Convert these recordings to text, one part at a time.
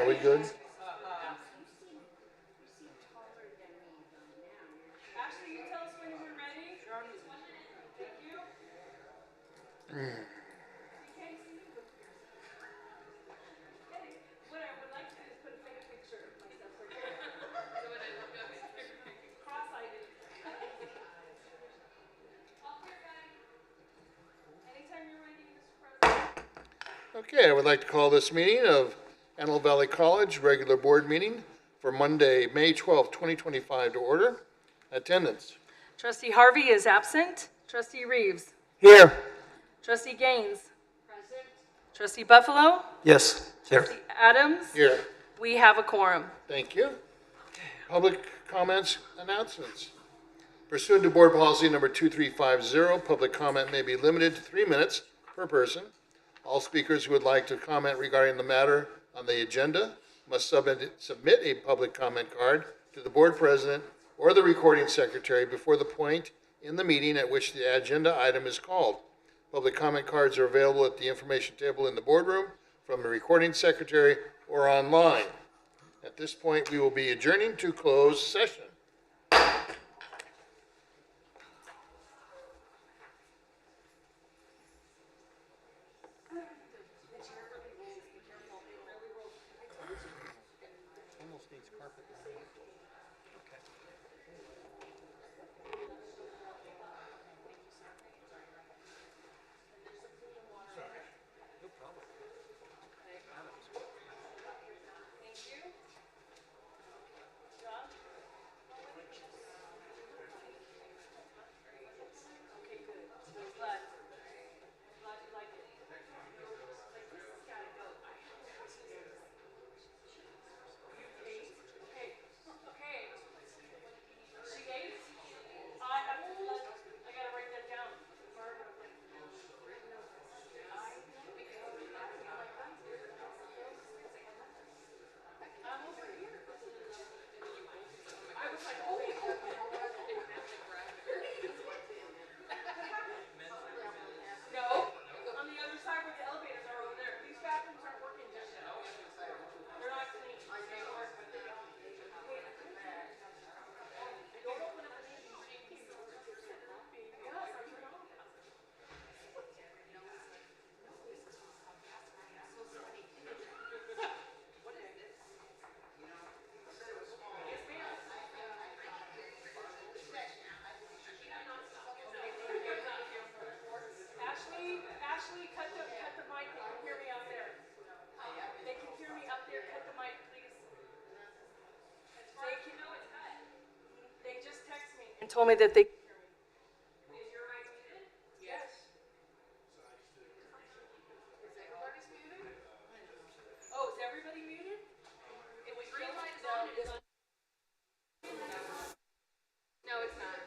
we good? Ashley, you tell us when we're ready. Thank you. What I would like to do is put a fake picture of myself right there. So when I look up, it's cross-eyed. All clear, guys. Anytime you're ready, Mr. President. Okay, I would like to call this meeting of Antelope Valley College regular board meeting for Monday, May 12th, 2025 to order. Attendance. Trustee Harvey is absent. Trustee Reeves. Here. Trustee Gaines. Present. Trustee Buffalo. Yes. Here. Trustee Adams. Here. We have a quorum. Thank you. Public comments, announcements. Pursuant to board policy number 2350, public comment may be limited to 3 minutes per person. All speakers who would like to comment regarding the matter on the agenda must submit a public comment card to the board president or the recording secretary before the point in the meeting at which the agenda item is called. Public comment cards are available at the information table in the boardroom, from the recording secretary, or online. At this point, we will be adjourning to closed session. Ashley, cut the mic. They can hear me out there. They can hear me up there. Cut the mic, please. They just texted me and told me that they can hear me. Is your mic muted? Yes. Is everybody's muted? Oh, is everybody muted? It was green light is on. No, it's not.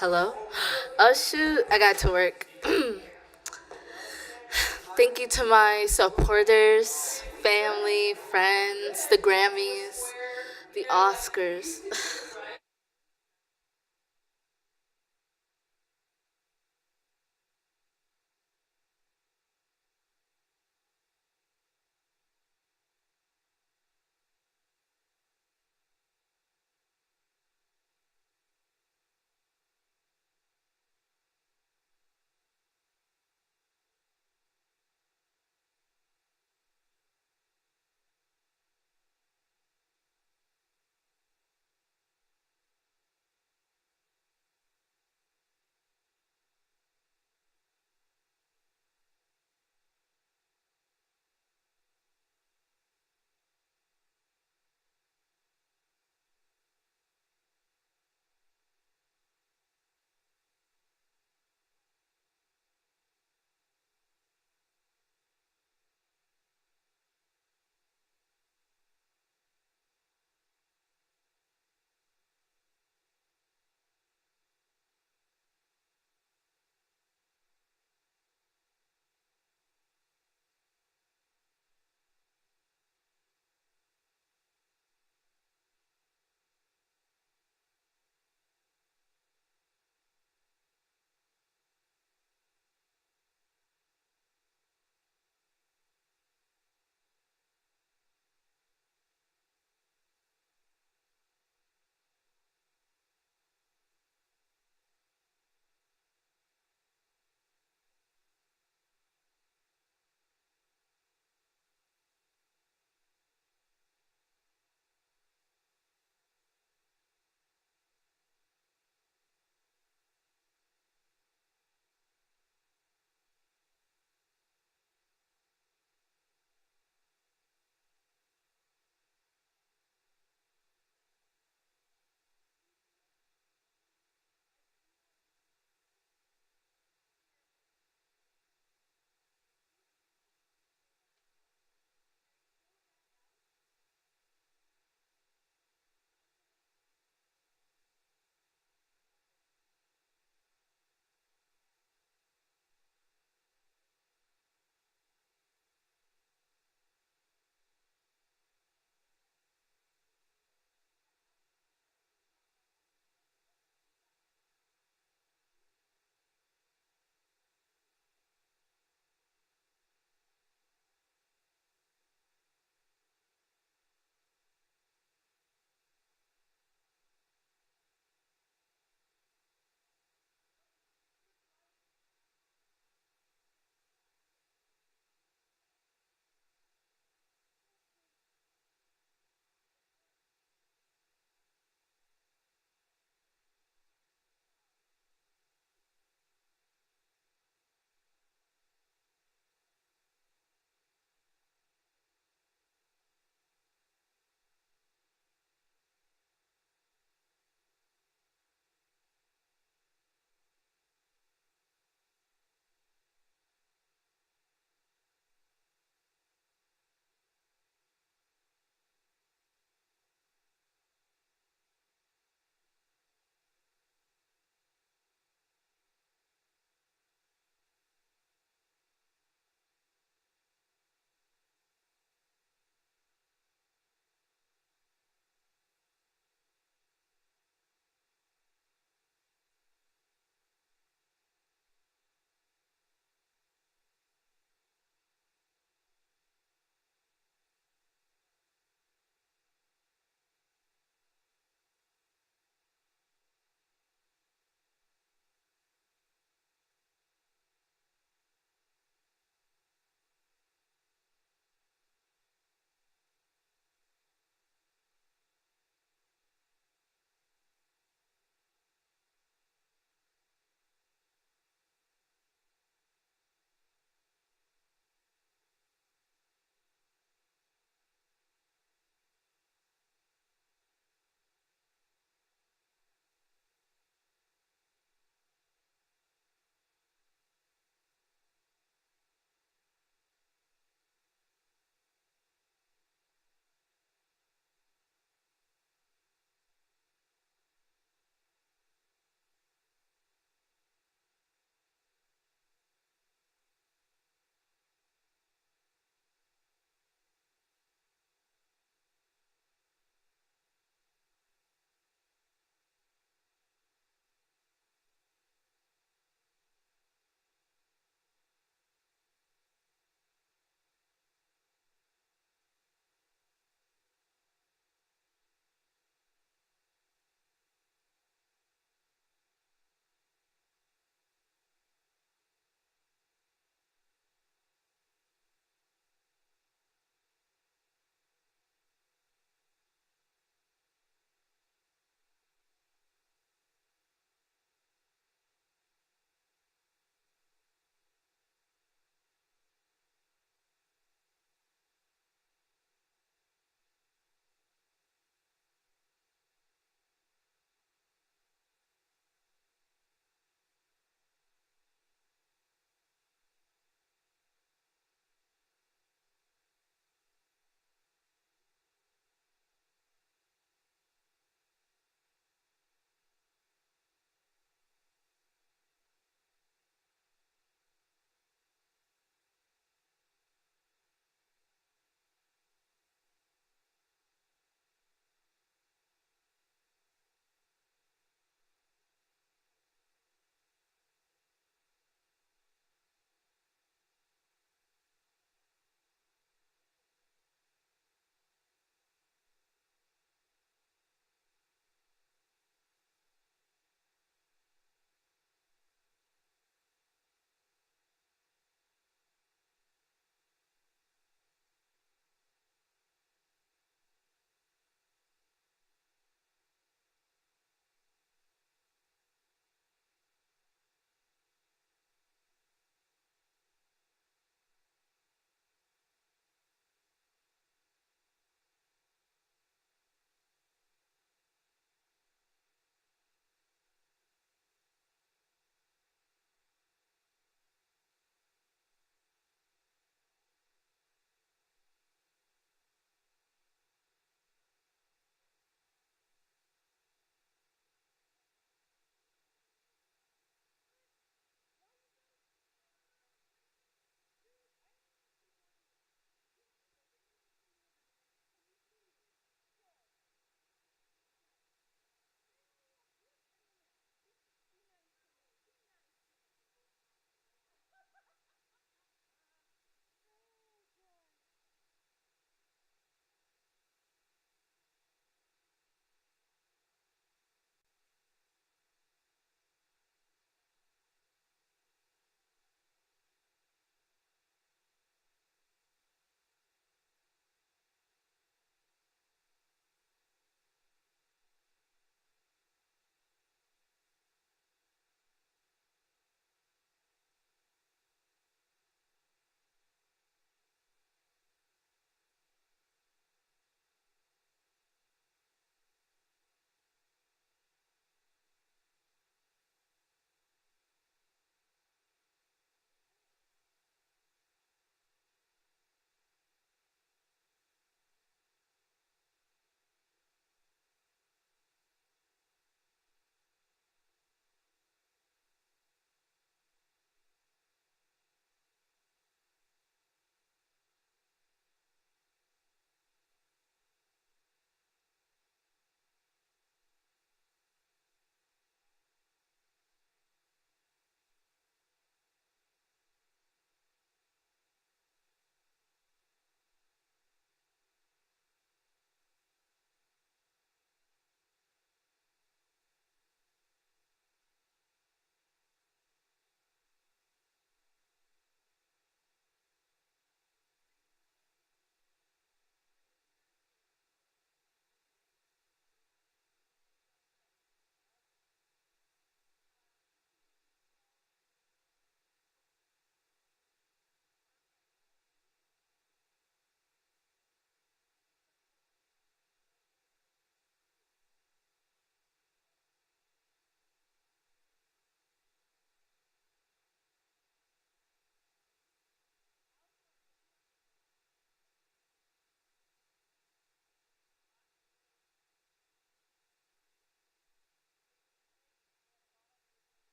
Hello? Oh shoot, I got to work. Thank you to my supporters, family, friends, the Grammys, the Oscars.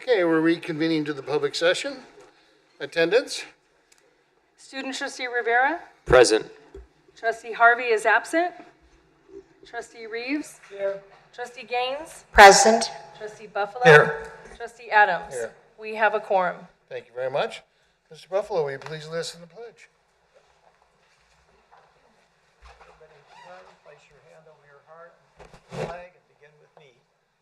Okay, we're reconvening to the public session. Attendance? Student trustee Rivera. Present. Trustee Harvey is absent. Trustee Reeves. Here. Trustee Gaines. Present. Trustee Buffalo. Here. Trustee Adams. Here. We have a quorum. Thank you very much. Mr. Buffalo, will you please listen to the pledge? Everybody turn, place your hand over your heart, flag, and begin with me.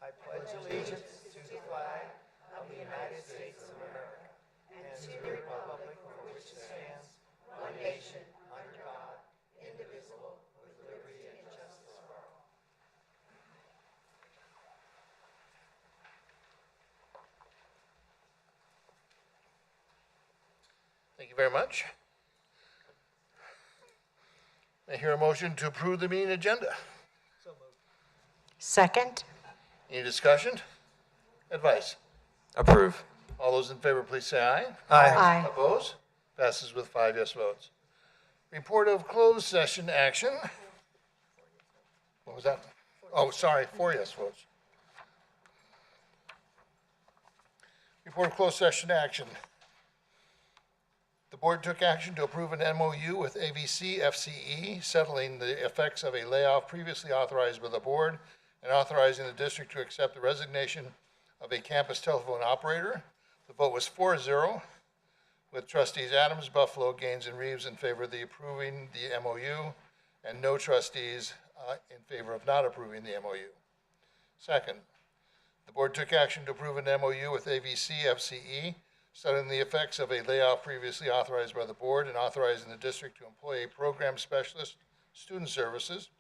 I pledge allegiance to the flag of the United States of America and to the republic for which it stands, one nation, under God, indivisible, with liberty and justice for all. Thank you very much. I hear a motion to approve the meeting agenda. Second. Any discussion? Advice? Approve. All those in favor, please say aye. Aye. Opposed? Passes with 5 yes votes. Report of closed session action. What was that? Oh, sorry, 4 yes votes. Report of closed session action. The board took action to approve an MOU with AVC FCE, settling the effects of a layoff previously authorized by the board and authorizing the district to accept the resignation of a campus telephone operator. The vote was 4-0, with trustees Adams, Buffalo, Gaines, and Reeves in favor of the approving the MOU, and no trustees in favor of not approving the MOU. Second, the board took action to approve an MOU with AVC FCE, settling the effects of a layoff previously authorized by the board and authorizing the district to employ a program specialist, student services.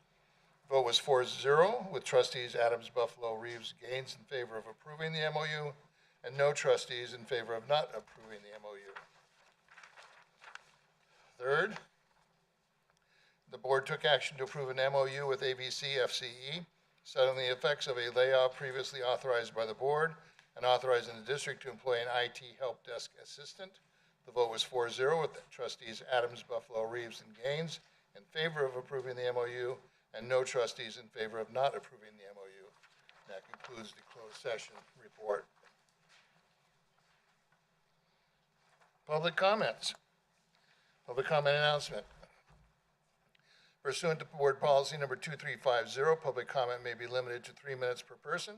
Vote was 4-0, with trustees Adams, Buffalo, Reeves, Gaines in favor of approving the MOU, and no trustees in favor of not approving the MOU. Third, the board took action to approve an MOU with AVC FCE, settling the effects of a layoff previously authorized by the board and authorizing the district to employ an IT help desk assistant. The vote was 4-0, with trustees Adams, Buffalo, Reeves, and Gaines in favor of approving the MOU, and no trustees in favor of not approving the MOU. That concludes the closed session report. Public comments. Public comment announcement. Pursuant to board policy number 2350, public comment may be limited to 3 minutes per person.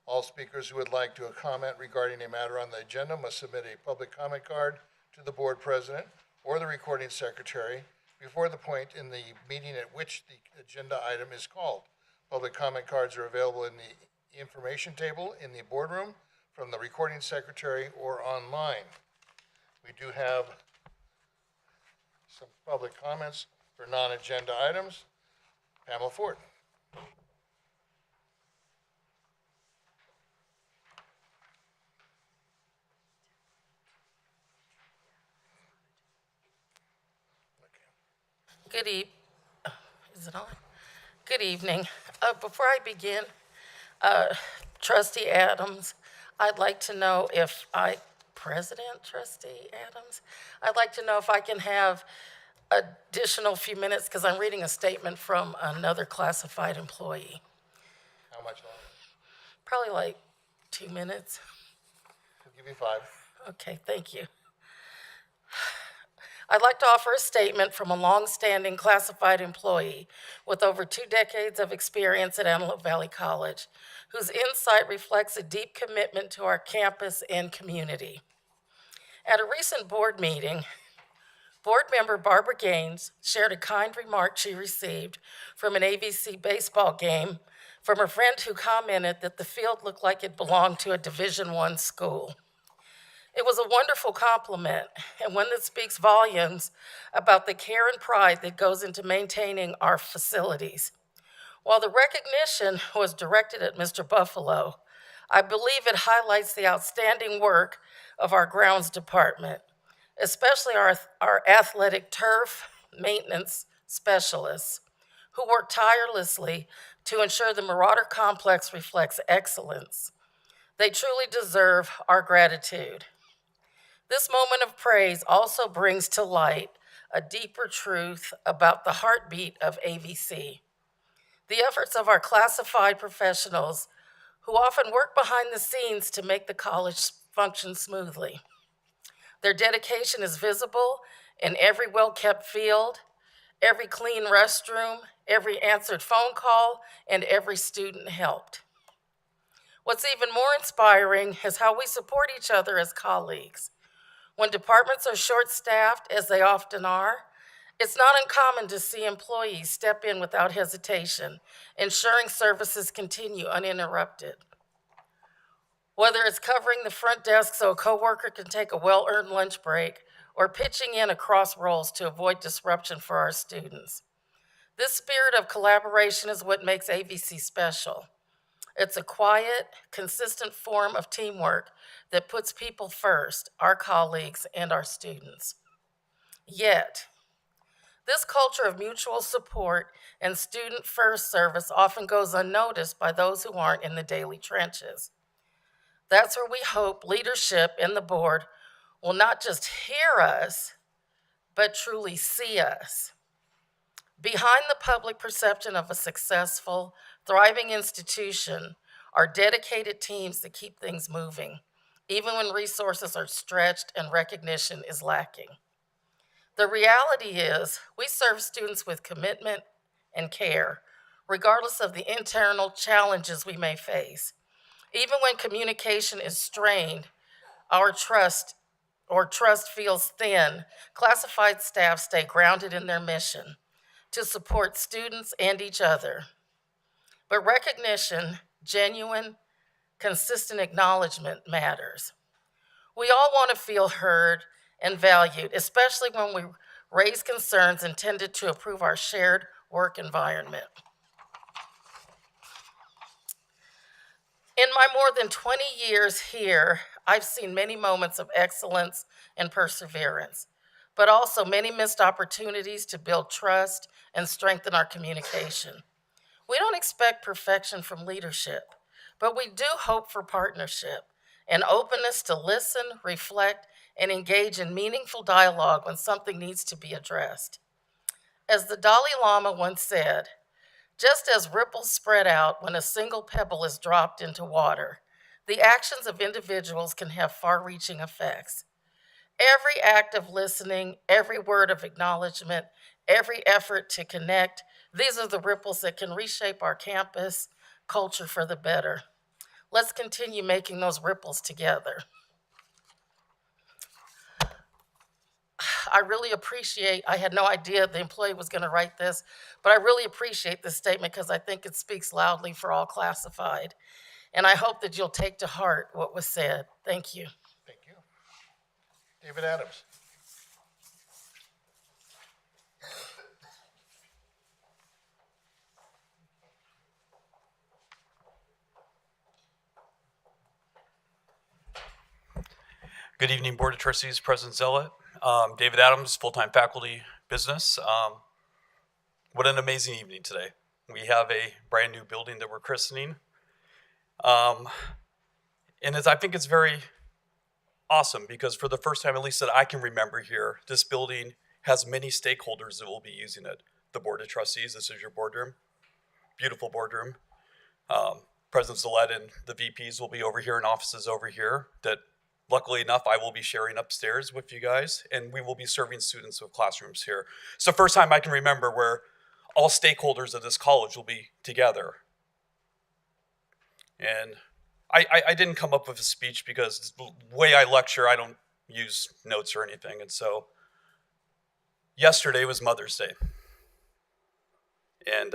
All speakers who would like to comment regarding a matter on the agenda must submit a public comment card to the board president or the recording secretary before the point in the meeting at which the agenda item is called. Public comment cards are available in the information table in the boardroom, from the recording secretary, or online. We do have some public comments for non-agenda items. Pamela Ford. Is it on? Good evening. Before I begin, Trustee Adams, I'd like to know if President Trustee Adams, I'd like to know if I can have additional few minutes, because I'm reading a statement from another classified employee. How much longer? Probably like 2 minutes. We'll give you 5. Okay, thank you. I'd like to offer a statement from a longstanding classified employee with over 2 decades of experience at Antelope Valley College, whose insight reflects a deep commitment to our campus and community. At a recent board meeting, board member Barbara Gaines shared a kind remark she received from an AVC baseball game from a friend who commented that the field looked like it belonged to a Division I school. It was a wonderful compliment, and one that speaks volumes about the care and pride that goes into maintaining our facilities. While the recognition was directed at Mr. Buffalo, I believe it highlights the outstanding work of our grounds department, especially our athletic turf maintenance specialists, who work tirelessly to ensure the Marauder Complex reflects excellence. They truly deserve our gratitude. This moment of praise also brings to light a deeper truth about the heartbeat of AVC. The efforts of our classified professionals, who often work behind the scenes to make the college function smoothly. Their dedication is visible in every well-kept field, every clean restroom, every answered phone call, and every student helped. What's even more inspiring is how we support each other as colleagues. When departments are short-staffed, as they often are, it's not uncommon to see employees step in without hesitation, ensuring services continue uninterrupted. Whether it's covering the front desk so a coworker can take a well-earned lunch break, or pitching in across roles to avoid disruption for our students. This spirit of collaboration is what makes AVC special. It's a quiet, consistent form of teamwork that puts people first, our colleagues and our students. Yet, this culture of mutual support and student-first service often goes unnoticed by those who aren't in the daily trenches. That's where we hope leadership and the board will not just hear us, but truly see us. Behind the public perception of a successful, thriving institution are dedicated teams that keep things moving, even when resources are stretched and recognition is lacking. The reality is, we serve students with commitment and care, regardless of the internal challenges we may face. Even when communication is strained, our trust feels thin, classified staff stay grounded in their mission to support students and each other. But recognition, genuine, consistent acknowledgement matters. We all want to feel heard and valued, especially when we raise concerns intended to improve our shared work environment. In my more than 20 years here, I've seen many moments of excellence and perseverance, but also many missed opportunities to build trust and strengthen our communication. We don't expect perfection from leadership, but we do hope for partnership and openness to listen, reflect, and engage in meaningful dialogue when something needs to be addressed. As the Dalai Lama once said, just as ripples spread out when a single pebble is dropped into water, the actions of individuals can have far-reaching effects. Every act of listening, every word of acknowledgement, every effort to connect, these are the ripples that can reshape our campus culture for the better. Let's continue making those ripples together. I had no idea the employee was going to write this, but I really appreciate this statement because I think it speaks loudly for all classified. And I hope that you'll take to heart what was said. Thank you. Thank you. David Adams. Good evening, Board of Trustees, President Zealot. David Adams, full-time faculty, business. What an amazing evening today. We have a brand new building that we're christening. And I think it's very awesome because for the first time, at least that I can remember here, this building has many stakeholders that will be using it. The Board of Trustees, this is your boardroom, beautiful boardroom. President Zealot and the VPs will be over here and offices over here that luckily enough, I will be sharing upstairs with you guys, and we will be serving students with classrooms here. So first time I can remember where all stakeholders of this college will be together. And I didn't come up with a speech because the way I lecture, I don't use notes or anything. And so yesterday was Mother's Day. And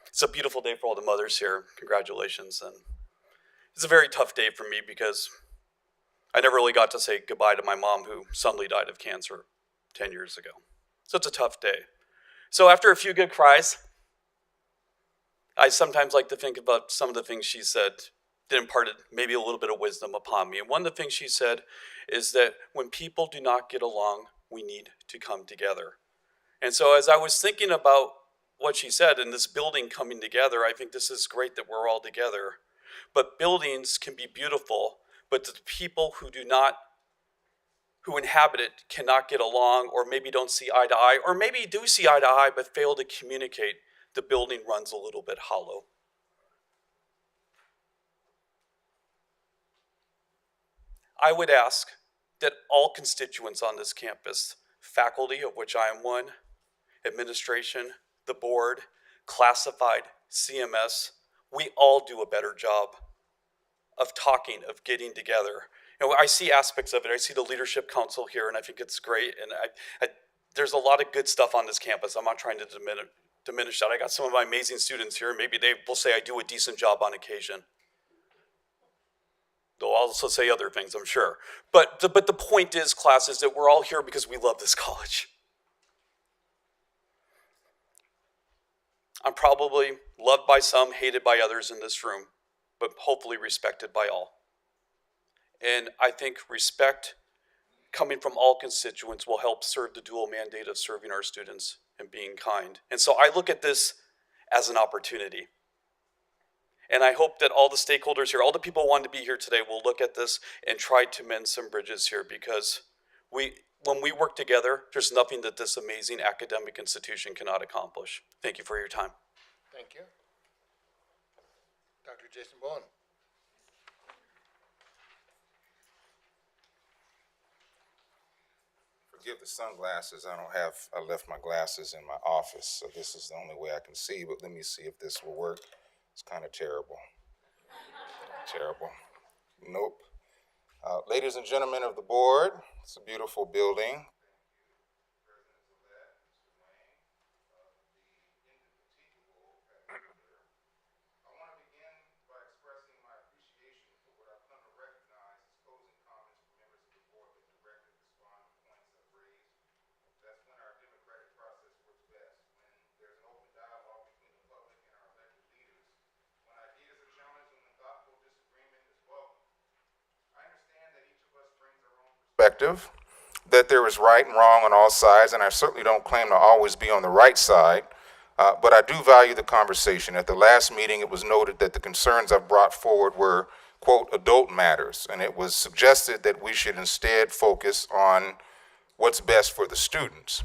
it's a beautiful day for all the mothers here. Congratulations. And it's a very tough day for me because I never really got to say goodbye to my mom who suddenly died of cancer 10 years ago. So it's a tough day. So after a few good cries, I sometimes like to think about some of the things she said that imparted maybe a little bit of wisdom upon me. And one of the things she said is that when people do not get along, we need to come together. And so as I was thinking about what she said and this building coming together, I think this is great that we're all together. But buildings can be beautiful, but the people who inhabit it cannot get along or maybe don't see eye to eye, or maybe do see eye to eye but fail to communicate, the building runs a little bit hollow. I would ask that all constituents on this campus, faculty, of which I am one, administration, the board, classified, CMS, we all do a better job of talking, of getting together. I see aspects of it. I see the leadership council here, and I think it's great. And there's a lot of good stuff on this campus. I'm not trying to diminish that. I got some of my amazing students here. Maybe they will say I do a decent job on occasion. They'll also say other things, I'm sure. But the point is, class, is that we're all here because we love this college. I'm probably loved by some, hated by others in this room, but hopefully respected by all. And I think respect coming from all constituents will help serve the dual mandate of serving our students and being kind. And so I look at this as an opportunity. And I hope that all the stakeholders here, all the people who want to be here today, will look at this and try to mend some bridges here, because when we work together, there's nothing that this amazing academic institution cannot accomplish. Thank you for your time. Thank you. Dr. Jason Bowen. Forgive the sunglasses. I left my glasses in my office, so this is the only way I can see, but let me see if this will work. It's kind of terrible. Terrible. Nope. Ladies and gentlemen of the board, it's a beautiful building. Perspective, that there is right and wrong on all sides, and I certainly don't claim to always be on the right side, but I do value the conversation. At the last meeting, it was noted that the concerns I brought forward were, quote, adult matters, and it was suggested that we should instead focus on what's best for the students.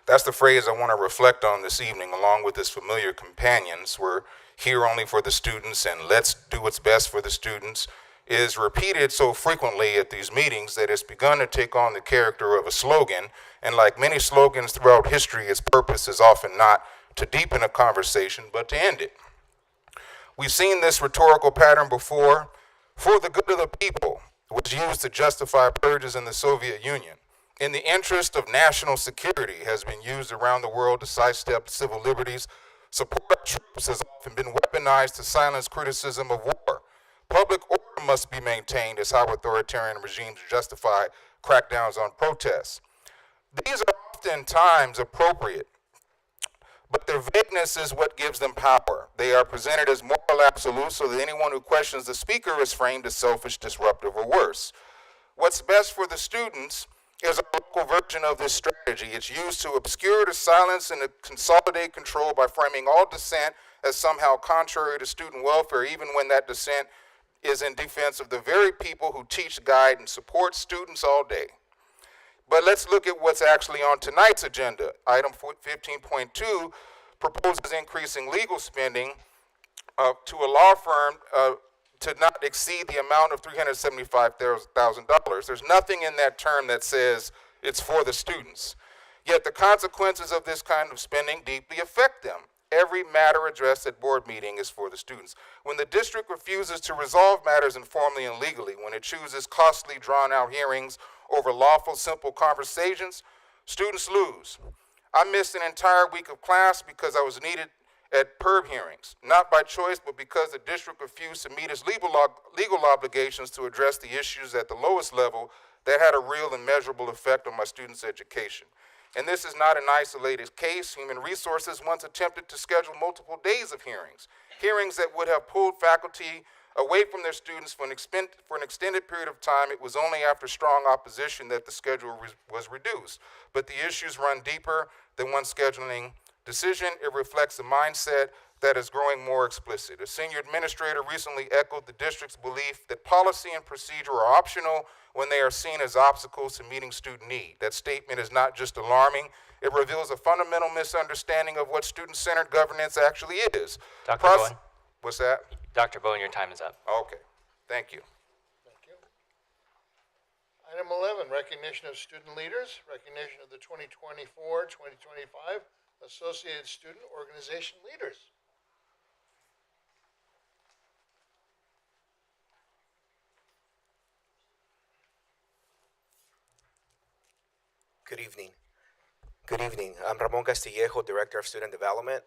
That's the phrase I want to reflect on this evening, along with its familiar companions. We're here only for the students, and let's do what's best for the students is repeated so frequently at these meetings that it's begun to take on the character of a slogan, and like many slogans throughout history, its purpose is often not to deepen a conversation, but to end it. We've seen this rhetorical pattern before. For the good of the people was used to justify purges in the Soviet Union. In the interest of national security has been used around the world to sidestep civil liberties. Support of troops has often been weaponized to silence criticism of war. Public order must be maintained as how authoritarian regimes justify crackdowns on protests. These are oftentimes appropriate, but their vagueness is what gives them power. They are presented as moral absolutes so that anyone who questions the speaker is framed as selfish, disruptive, or worse. What's best for the students is a local version of this strategy. It's used to obscure, to silence, and to consolidate control by framing all dissent as somehow contrary to student welfare, even when that dissent is in defense of the very people who teach, guide, and support students all day. But let's look at what's actually on tonight's agenda. Item 15.2 proposes increasing legal spending to a law firm to not exceed the amount of $375,000. There's nothing in that term that says it's for the students. Yet the consequences of this kind of spending deeply affect them. Every matter addressed at board meeting is for the students. When the district refuses to resolve matters informally and legally, when it chooses costly, drawn-out hearings over lawful, simple conversations, students lose. I missed an entire week of class because I was needed at PERB hearings, not by choice, but because the district refused to meet its legal obligations to address the issues at the lowest level that had a real and measurable effect on my students' education. And this is not an isolated case. Human Resources once attempted to schedule multiple days of hearings that would have pulled faculty away from their students for an extended period of time. It was only after strong opposition that the schedule was reduced. But the issues run deeper than one scheduling decision. It reflects a mindset that is growing more explicit. A senior administrator recently echoed the district's belief that policy and procedure are optional when they are seen as obstacles to meeting student need. That statement is not just alarming, it reveals a fundamental misunderstanding of what student-centered governance actually is. Dr. Bowen? What's that? Dr. Bowen, your time is up. Okay, thank you. Thank you. Item 11, recognition of student leaders, recognition of the 2024-2025 Associated Student Organization leaders. Good evening. Good evening. I'm Ramon Castillejo, Director of Student Development.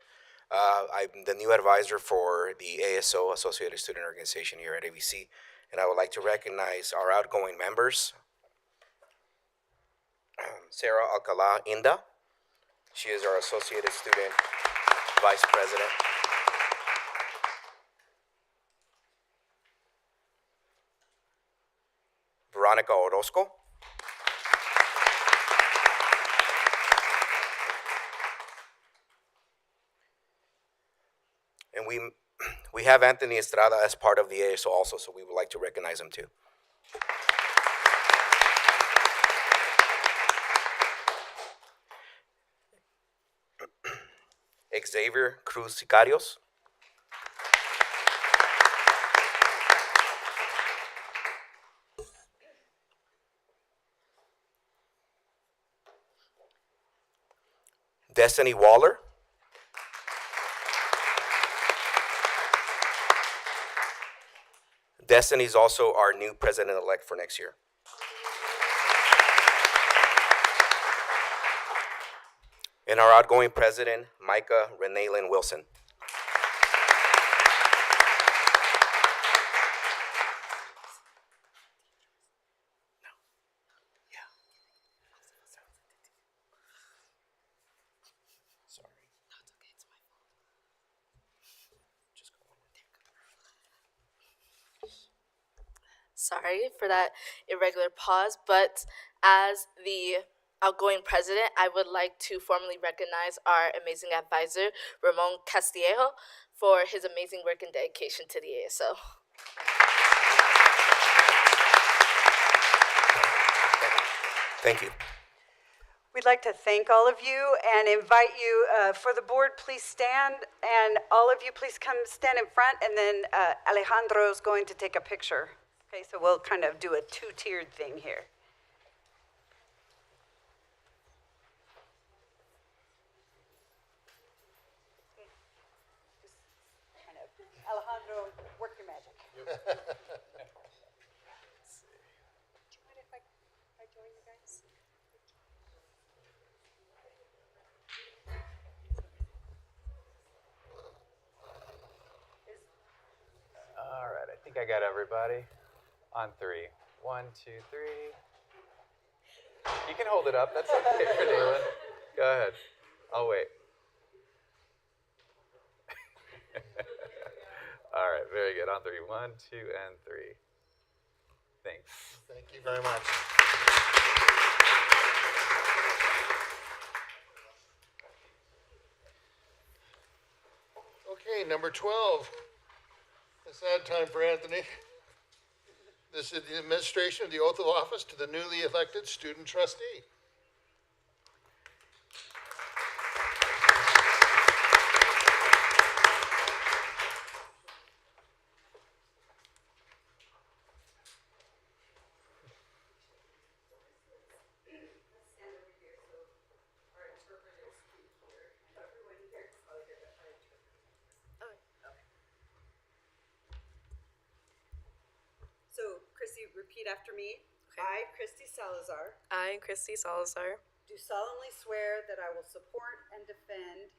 I'm the new advisor for the ASO, Associated Student Organization here at AVC, and I would like to recognize our outgoing members. Sarah Alcala Inda. She is our Associated Student Vice President. Veronica Orozco. And we have Anthony Estrada as part of the ASO also, so we would like to recognize him too. Xavier Cruz Sicarios. Destiny Waller. Destiny is also our new president-elect for next year. And our outgoing president, Micah Renee Lynn Wilson. Sorry for that irregular pause, but as the outgoing president, I would like to formally recognize our amazing advisor, Ramon Castillejo, for his amazing work and dedication to the ASO. Thank you. We'd like to thank all of you and invite you for the board, please stand, and all of you please come stand in front, and then Alejandro is going to take a picture. Okay, so we'll kind of do a two-tiered thing here. Just kind of, Alejandro, work your magic. Do you mind if I join you guys? All right, I think I got everybody on 3. 1, 2, 3. You can hold it up. That's okay for Nayland. Go ahead. I'll wait. All right, very good. On 3. 1, 2, and 3. Thanks. Thank you very much. Okay, number 12. It's that time for Anthony. This is the administration of the oath of office to the newly elected student trustee. So, Christy, repeat after me. Okay. I, Christy Salazar, I, Christy Salazar, do solemnly swear that I will support and defend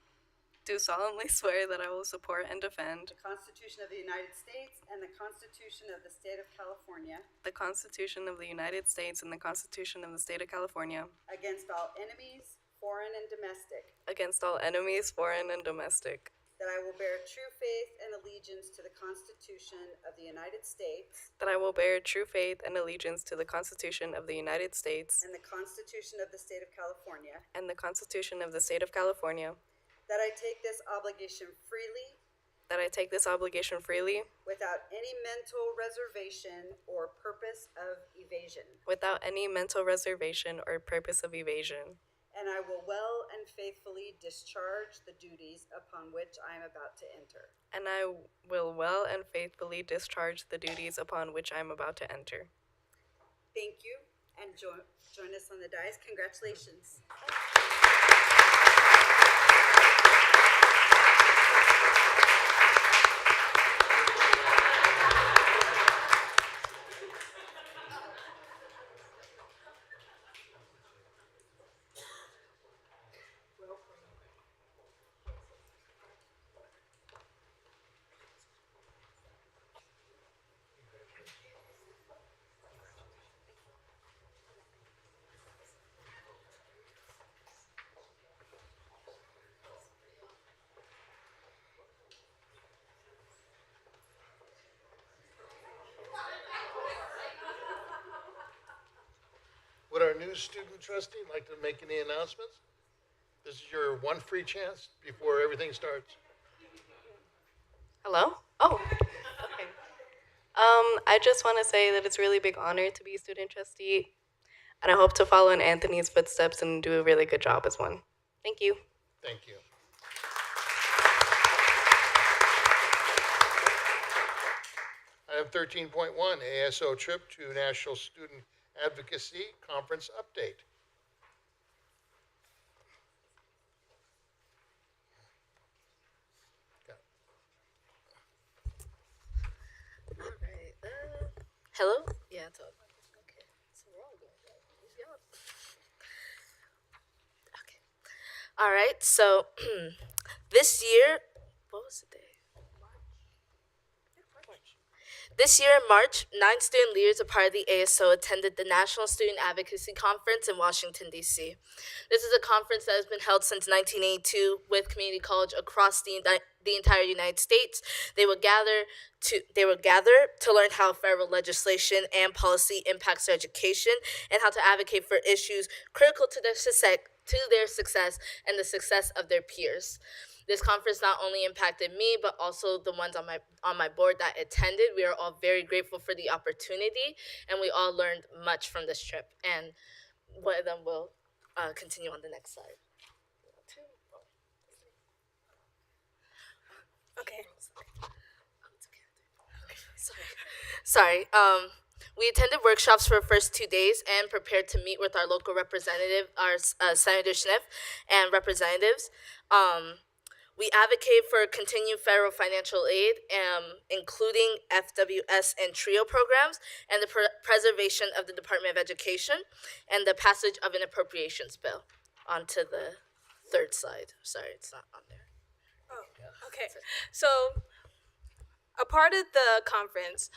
do solemnly swear that I will support and defend the Constitution of the United States and the Constitution of the State of California the Constitution of the United States and the Constitution of the State of California against all enemies, foreign and domestic, against all enemies, foreign and domestic, that I will bear true faith and allegiance to the Constitution of the United States that I will bear true faith and allegiance to the Constitution of the United States and the Constitution of the State of California, and the Constitution of the State of California, that I take this obligation freely that I take this obligation freely without any mental reservation or purpose of evasion, without any mental reservation or purpose of evasion, and I will well and faithfully discharge the duties upon which I am about to enter. and I will well and faithfully discharge the duties upon which I am about to enter. Thank you. and join us on the dais. Congratulations. Would our new student trustee like to make any announcements? This is your one free chance before everything starts. Hello? Oh, okay. I just want to say that it's a really big honor to be a student trustee, and I hope to follow in Anthony's footsteps and do a really good job as one. Thank you. Thank you. Item 13.1, ASO trip to National Student Advocacy Conference update. Hello? Yeah, it's all okay. So we're all going. Yeah. Okay. All right. So this year, what was the day? This year in March, 9 student leaders, a part of the ASO, attended the National Student Advocacy Conference in Washington, D.C. This is a conference that has been held since 1982 with community college across the entire United States. They would gather to learn how federal legislation and policy impacts their education and how to advocate for issues critical to their success and the success of their peers. This conference not only impacted me, but also the ones on my board that attended. We are all very grateful for the opportunity, and we all learned much from this trip. And one of them will continue on the next slide. Okay. Sorry. We attended workshops for the first 2 days and prepared to meet with our local representative, our Senator Sniff, and representatives. We advocate for continued federal financial aid, including FWS and TRIO programs, and the preservation of the Department of Education, and the passage of an appropriations bill. On to the third slide. Sorry, it's not on there. Oh, okay. So a part of the conference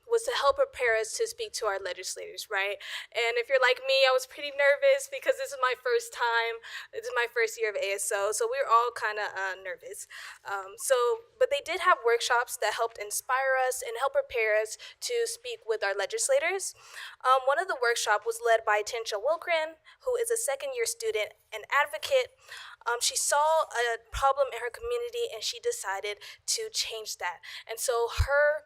was to help prepare us to speak to our legislators, right? And if you're like me, I was pretty nervous because this is my first time. This is my first year of ASO, so we were all kind of nervous. But they did have workshops that helped inspire us and help prepare us to speak with our legislators. One of the workshops was led by Tinsha Wilgren, who is a second-year student and advocate. She saw a problem in her community and she decided to change that. And so her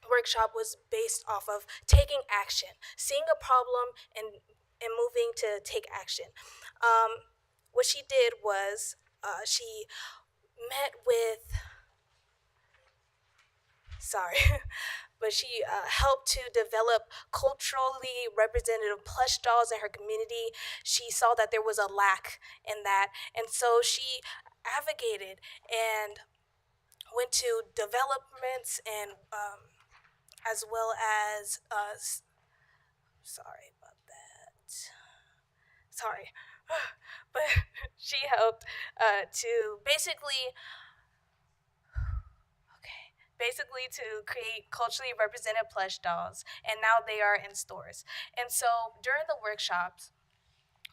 workshop was based off of taking action, seeing a problem and moving to take action. What she did was she met with, but she helped to develop culturally representative plush dolls in her community. She saw that there was a lack in that, and so she advocated and went to developments and as well as sorry about that. Sorry, but she helped to basically to create culturally represented plush dolls, and now they are in stores. And so during the workshops,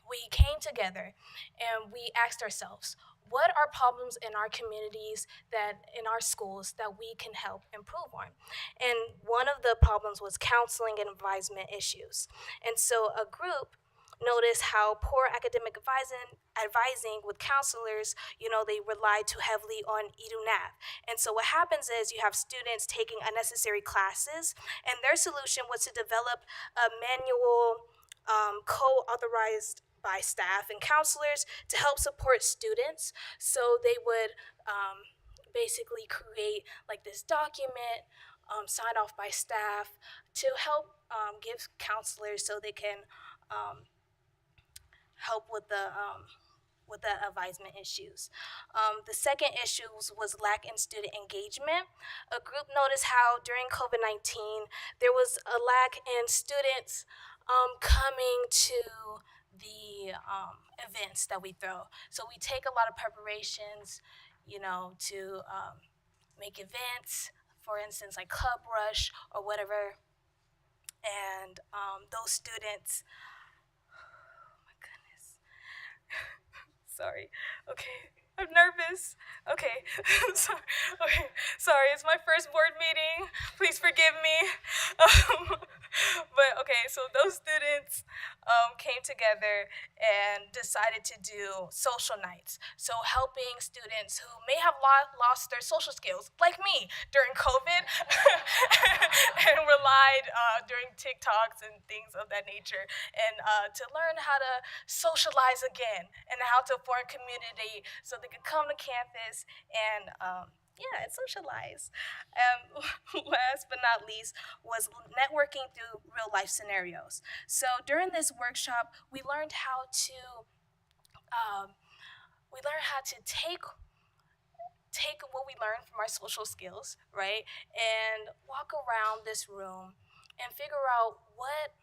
we came together and we asked ourselves, what are problems in our communities, that in our schools, that we can help improve on? And one of the problems was counseling and advisement issues. And so a group noticed how poor academic advising with counselors, they rely too heavily on EduNav. And so what happens is you have students taking unnecessary classes, and their solution was to develop a manual co-authorized by staff and counselors to help support students. So they would basically create like this document signed off by staff to help give counselors so they can help with the advisement issues. The second issue was lack in student engagement. A group noticed how during COVID-19 there was a lack in students coming to the events that we throw. So we take a lot of preparations, to make events, for instance, like Club Rush or whatever. And those students, oh my goodness. Sorry. Okay. I'm nervous. Okay. Sorry. Okay. Sorry. It's my first board meeting. Please forgive me. But okay, so those students came together and decided to do social nights. So helping students who may have lost their social skills, like me during COVID, and relied during TikToks and things of that nature, and to learn how to socialize again and how to form community so they could come to campus and and socialize. Last but not least was networking through real life scenarios. So during this workshop, we learned how to take what we learned from our social skills, right, and walk around this room and figure out what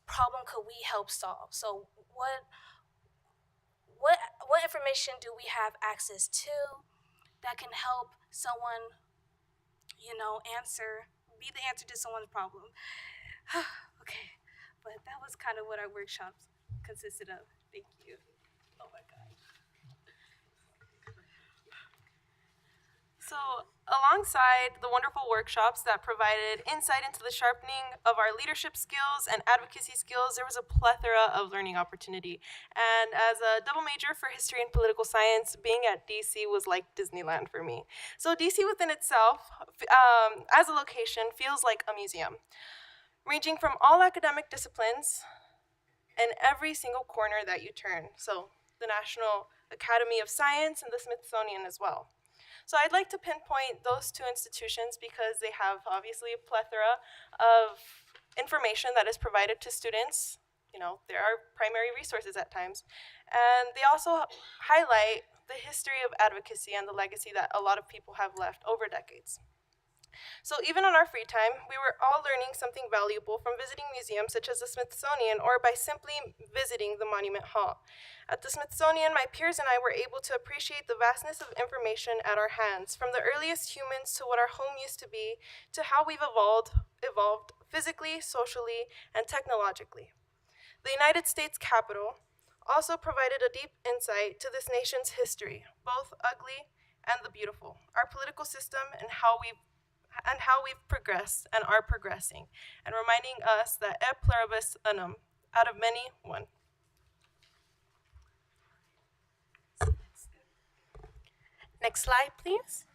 problem could we help solve. So what information do we have access to that can help someone, be the answer to someone's problem. Okay, but that was kind of what our workshops consisted of. Thank you. Oh my God. So, alongside the wonderful workshops that provided insight into the sharpening of our leadership skills and advocacy skills, there was a plethora of learning opportunity. And as a double major for history and political science, being at DC was like Disneyland for me. So, DC within itself, as a location, feels like a museum, ranging from all academic disciplines and every single corner that you turn. So, the National Academy of Science and the Smithsonian as well. So I'd like to pinpoint those two institutions because they have obviously a plethora of information that is provided to students. There are primary resources at times. And they also highlight the history of advocacy and the legacy that a lot of people have left over decades. So even on our free time, we were all learning something valuable from visiting museums such as the Smithsonian or by simply visiting the Monument Hall. At the Smithsonian, my peers and I were able to appreciate the vastness of information at our hands, from the earliest humans to what our home used to be, to how we've evolved physically, socially, and technologically. The United States Capitol also provided a deep insight to this nation's history, both ugly and the beautiful, our political system, and how we've progressed and are progressing, and reminding us that e pluribus unum, out of many, one. Next slide, please.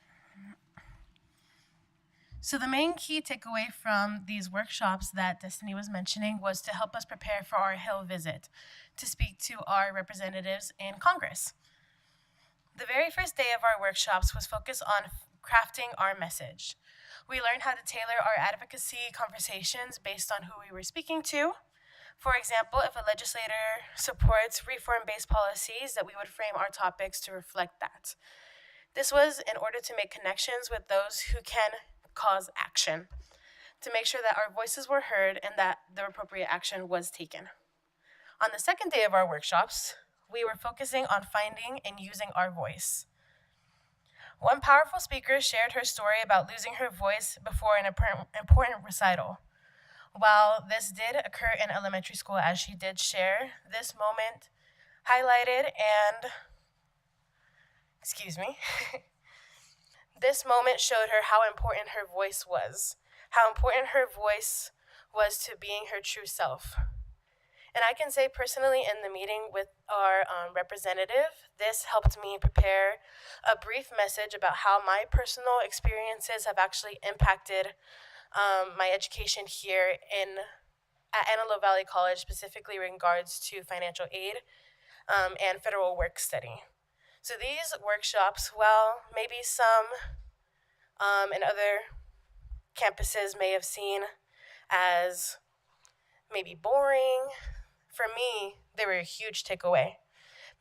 So the main key takeaway from these workshops that Destiny was mentioning was to help us prepare for our Hill visit to speak to our representatives in Congress. The very first day of our workshops was focused on crafting our message. We learned how to tailor our advocacy conversations based on who we were speaking to. For example, if a legislator supports reform-based policies, that we would frame our topics to reflect that. This was in order to make connections with those who can cause action, to make sure that our voices were heard and that the appropriate action was taken. On the second day of our workshops, we were focusing on finding and using our voice. One powerful speaker shared her story about losing her voice before an important recital. While this did occur in elementary school, as she did share, this moment highlighted and, this moment showed her how important her voice was, to being her true self. And I can say personally in the meeting with our representative, this helped me prepare a brief message about how my personal experiences have actually impacted my education here at Antelope Valley College, specifically in regards to financial aid and federal work study. So these workshops, well, maybe some in other campuses may have seen as maybe boring, for me, they were a huge takeaway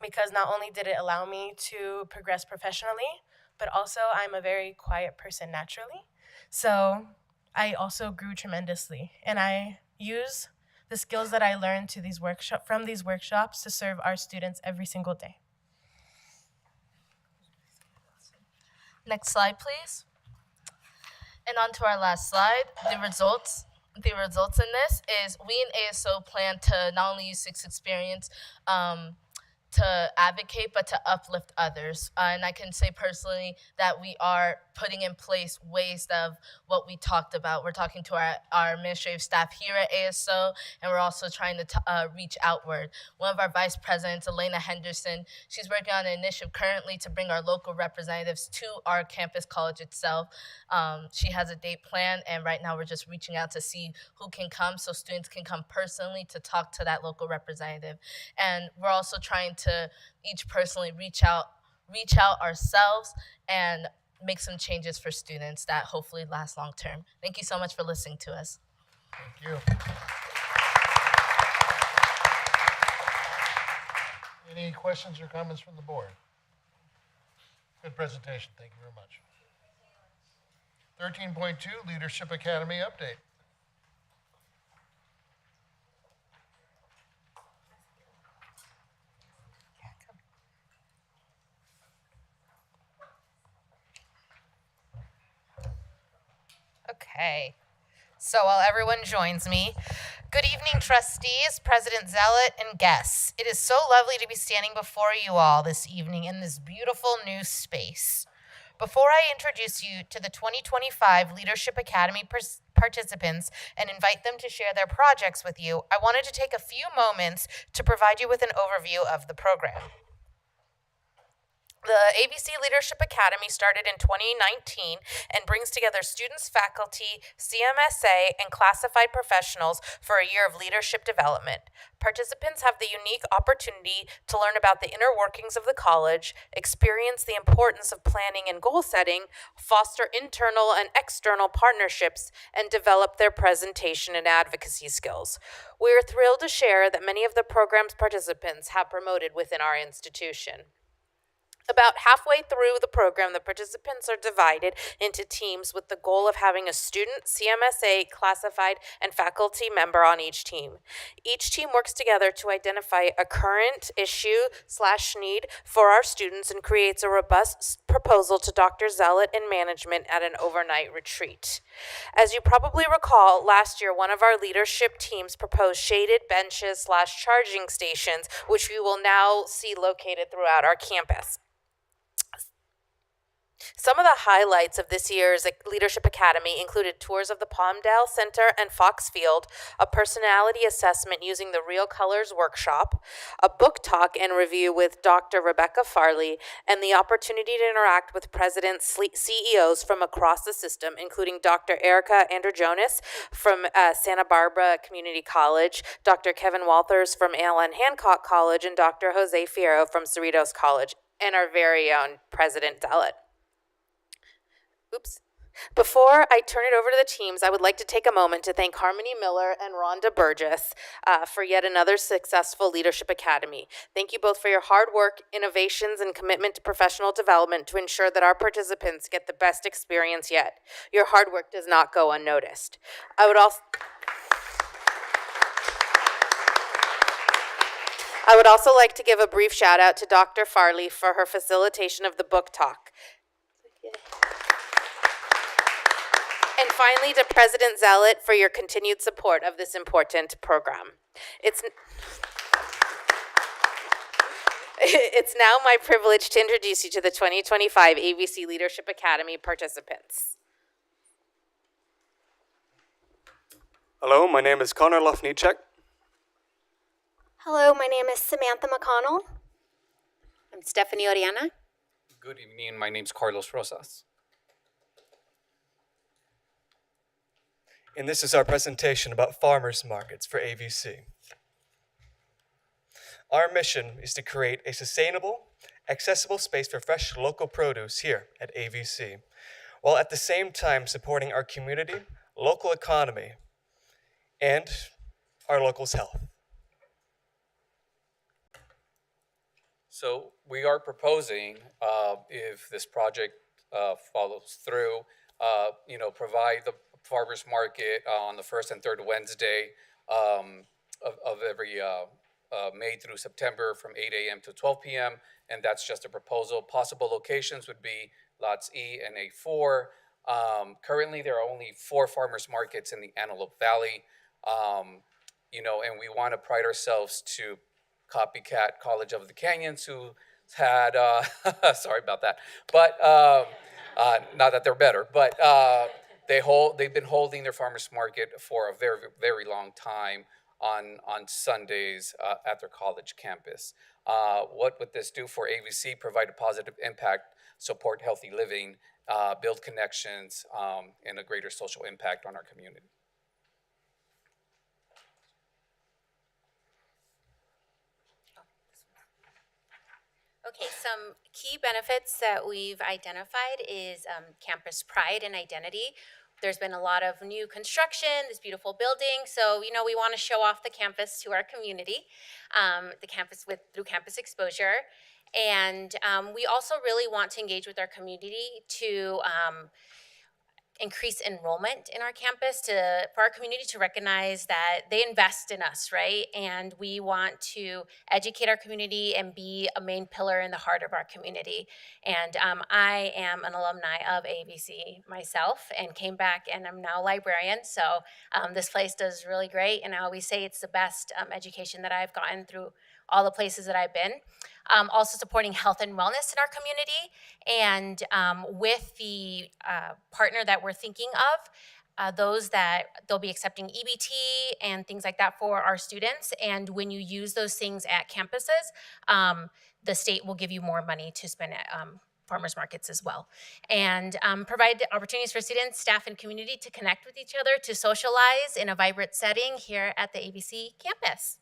because not only did it allow me to progress professionally, but also I'm a very quiet person naturally. So I also grew tremendously, and I use the skills that I learned from these workshops to serve our students every single day. Next slide, please. And on to our last slide, the results. The results in this is we in ASO plan to not only use Six Experience to advocate, but to uplift others. And I can say personally that we are putting in place ways of what we talked about. We're talking to our administrative staff here at ASO, and we're also trying to reach outward. One of our vice presidents, Elena Henderson, she's working on an initiative currently to bring our local representatives to our campus college itself. She has a date planned, and right now we're just reaching out to see who can come so students can come personally to talk to that local representative. And we're also trying to each personally reach out ourselves and make some changes for students that hopefully last long term. Thank you so much for listening to us. Thank you. Any questions or comments from the board? Good presentation. Thank you very much. 13.2, Leadership Academy update. Okay, so while everyone joins me, good evening, trustees, President Zealot, and guests. It is so lovely to be standing before you all this evening in this beautiful new space. Before I introduce you to the 2025 Leadership Academy participants and invite them to share their projects with you, I wanted to take a few moments to provide you with an overview of the program. The AVC Leadership Academy started in 2019 and brings together students, faculty, CMSA, and classified professionals for a year of leadership development. Participants have the unique opportunity to learn about the inner workings of the college, experience the importance of planning and goal setting, foster internal and external partnerships, and develop their presentation and advocacy skills. We are thrilled to share that many of the program's participants have promoted within our institution. About halfway through the program, the participants are divided into teams with the goal of having a student, CMSA, classified, and faculty member on each team. Each team works together to identify a current issue/need for our students and creates a robust proposal to Dr. Zealot and management at an overnight retreat. As you probably recall, last year, one of our leadership teams proposed shaded benches/charging stations, which we will now see located throughout our campus. Some of the highlights of this year's Leadership Academy included tours of the Palmdale Center and Fox Field, a personality assessment using the Real Colors workshop, a book talk and review with Dr. Rebecca Farley, and the opportunity to interact with presidents, CEOs from across the system, including Dr. Erica Androjonis from Santa Barbara Community College, Dr. Kevin Walters from Allen Hancock College, and Dr. Jose Fierro from Cerritos College, and our very own President Zealot. Before I turn it over to the teams, I would like to take a moment to thank Harmony Miller and Rhonda Burgess for yet another successful Leadership Academy. Thank you both for your hard work, innovations, and commitment to professional development to ensure that our participants get the best experience yet. Your hard work does not go unnoticed. I would also like to give a brief shout out to Dr. Farley for her facilitation of the book talk. And finally, to President Zealot for your continued support of this important program. It's now my privilege to introduce you to the 2025 AVC Leadership Academy participants. Hello, my name is Connor Lofnicek. Hello, my name is Samantha McConnell. I'm Stephanie Oriana. Good evening, my name's Carlos Rosas. And this is our presentation about farmers markets for AVC. Our mission is to create a sustainable, accessible space for fresh local produce here at AVC. while at the same time supporting our community, local economy, and our locals' health. So we are proposing, if this project follows through, provide the farmers market on the first and third Wednesday of every May through September from 8 a.m. to 12 p.m. And that's just a proposal. Possible locations would be lots E and A4. Currently, there are only 4 farmers markets in the Antelope Valley, and we want to pride ourselves to copycat College of the Canyons, who had, sorry about that, but not that they're better, but they've been holding their farmers market for a very, very long time on Sundays at their college campus. What would this do for AVC? Provide a positive impact, support healthy living, build connections, and a greater social impact on our community. Okay, some key benefits that we've identified is campus pride and identity. There's been a lot of new construction, this beautiful building, so we want to show off the campus to our community, the campus through campus exposure, and we also really want to engage with our community to increase enrollment in our campus for our community to recognize that they invest in us, right? And we want to educate our community and be a main pillar in the heart of our community. And I am an alumni of AVC myself and came back, and I'm now a librarian. So this place does really great, and I always say it's the best education that I've gotten through all the places that I've been. Also supporting health and wellness in our community, and with the partner that we're thinking of, they'll be accepting EBT and things like that for our students, and when you use those things at campuses, the state will give you more money to spend at farmers markets as well, and provide opportunities for students, staff, and community to connect with each other, to socialize in a vibrant setting here at the ABC campus.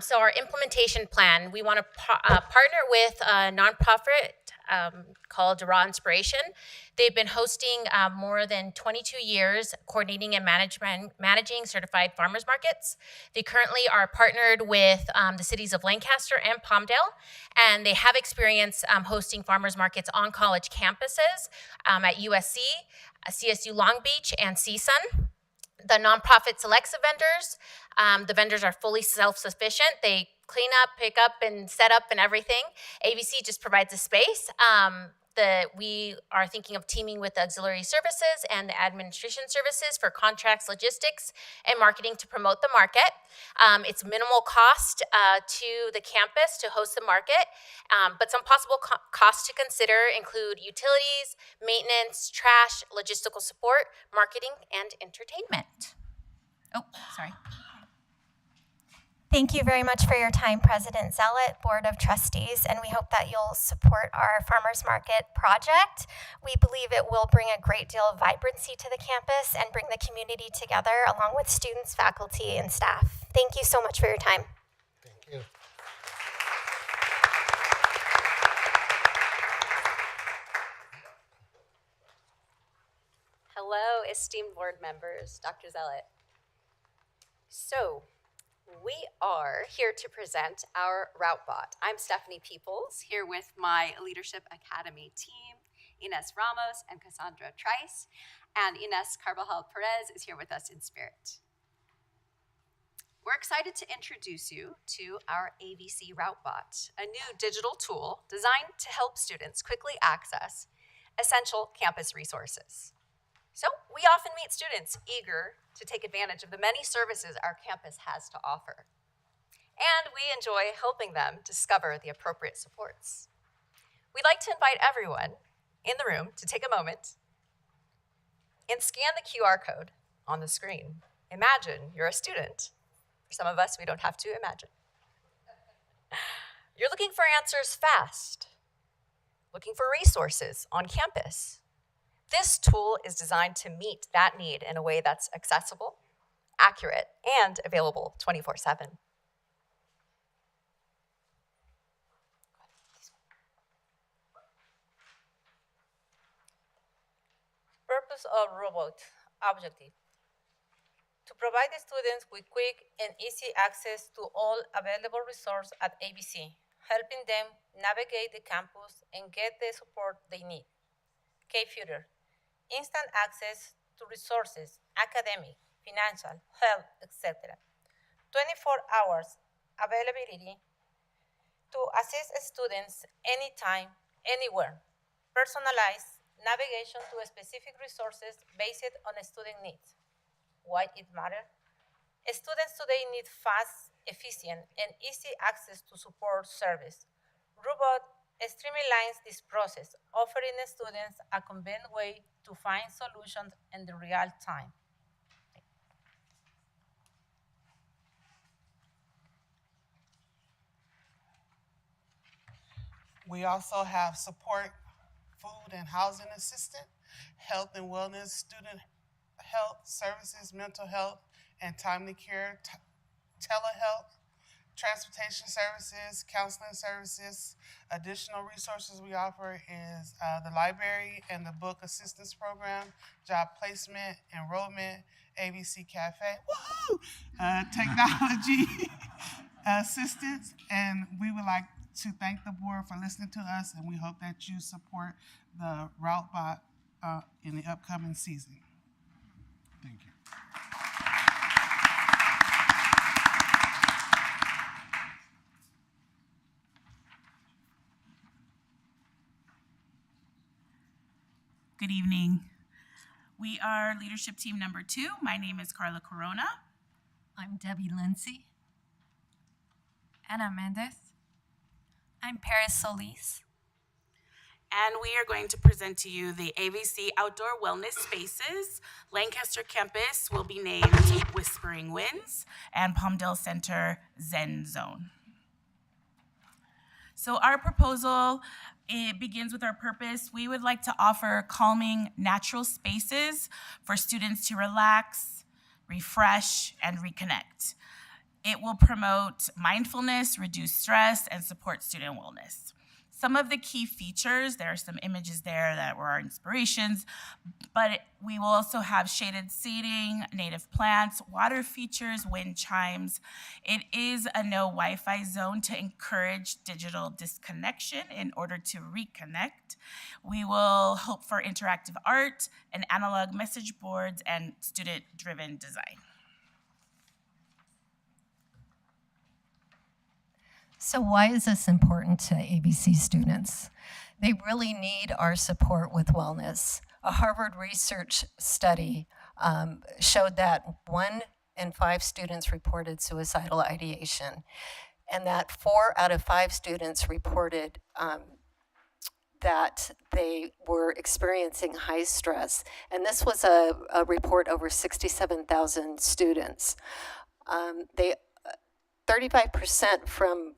So our implementation plan, we want to partner with a nonprofit called Raw Inspiration. They've been hosting more than 22 years, coordinating and managing certified farmers markets. They currently are partnered with the cities of Lancaster and Palmdale, and they have experience hosting farmers markets on college campuses at USC, CSU Long Beach, and CSUN. The nonprofit selects the vendors. The vendors are fully self-sufficient. They clean up, pick up, and set up and everything. AVC just provides a space. We are thinking of teaming with the auxiliary services and the administration services for contracts, logistics, and marketing to promote the market. It's minimal cost to the campus to host the market, but some possible costs to consider include utilities, maintenance, trash, logistical support, marketing, and entertainment. Oh, sorry. Thank you very much for your time, President Zealot, Board of Trustees, and we hope that you'll support our Farmers Market project. We believe it will bring a great deal of vibrancy to the campus and bring the community together along with students, faculty, and staff. Thank you so much for your time. Thank you. Hello, esteemed board members, Dr. Zealot. So, we are here to present our route bot. I'm Stephanie Peoples, here with my Leadership Academy team, Ines Ramos and Cassandra Trice, and Ines Carbajal Perez is here with us in spirit. We're excited to introduce you to our AVC route bot, a new digital tool designed to help students quickly access essential campus resources. So we often meet students eager to take advantage of the many services our campus has to offer. And we enjoy helping them discover the appropriate supports. We'd like to invite everyone in the room to take a moment and scan the QR code on the screen. Imagine you're a student. For some of us, we don't have to imagine. You're looking for answers fast, looking for resources on campus. This tool is designed to meet that need in a way that's accessible, accurate, and available 24/7. purpose of robot objective: to provide the students with quick and easy access to all available resources at AVC, helping them navigate the campus and get the support they need. K-Future: instant access to resources, academic, financial, health, etc. 24 hours availability to assist students anytime, anywhere. Personalized navigation to specific resources based on student needs. Why it matters? Students today need fast, efficient, and easy access to support service. Robot streamlines this process, offering students a convenient way to find solutions in the real time. We also have support, food and housing assistant, health and wellness, student health services, mental health and timely care, telehealth, transportation services, counseling services. Additional resources we offer is the library and the book assistance program, job placement, enrollment, AVC Cafe, woohoo! Technology assistance, and we would like to thank the board for listening to us, and we hope that you support the RouteBot in the upcoming season. Thank you. Good evening. We are leadership team number 2. My name is Carla Corona. I'm Debbie Lindsay. Ana Mendez. I'm Paris Solis. And we are going to present to you the AVC Outdoor Wellness Spaces. Lancaster Campus will be named Whispering Winds, and Palmdale Center Zen Zone. So our proposal, it begins with our purpose. We would like to offer calming, natural spaces for students to relax, refresh, and reconnect. It will promote mindfulness, reduce stress, and support student wellness. Some of the key features, there are some images there that were our inspirations, but we will also have shaded seating, native plants, water features, wind chimes. It is a no Wi-Fi zone to encourage digital disconnection in order to reconnect. We will hope for interactive art and analog message boards and student-driven design. So why is this important to AVC students? They really need our support with wellness. A Harvard research study showed that 1 in 5 students reported suicidal ideation, and that 4 out of 5 students reported that they were experiencing high stress. And this was a report over 67,000 students. 35% from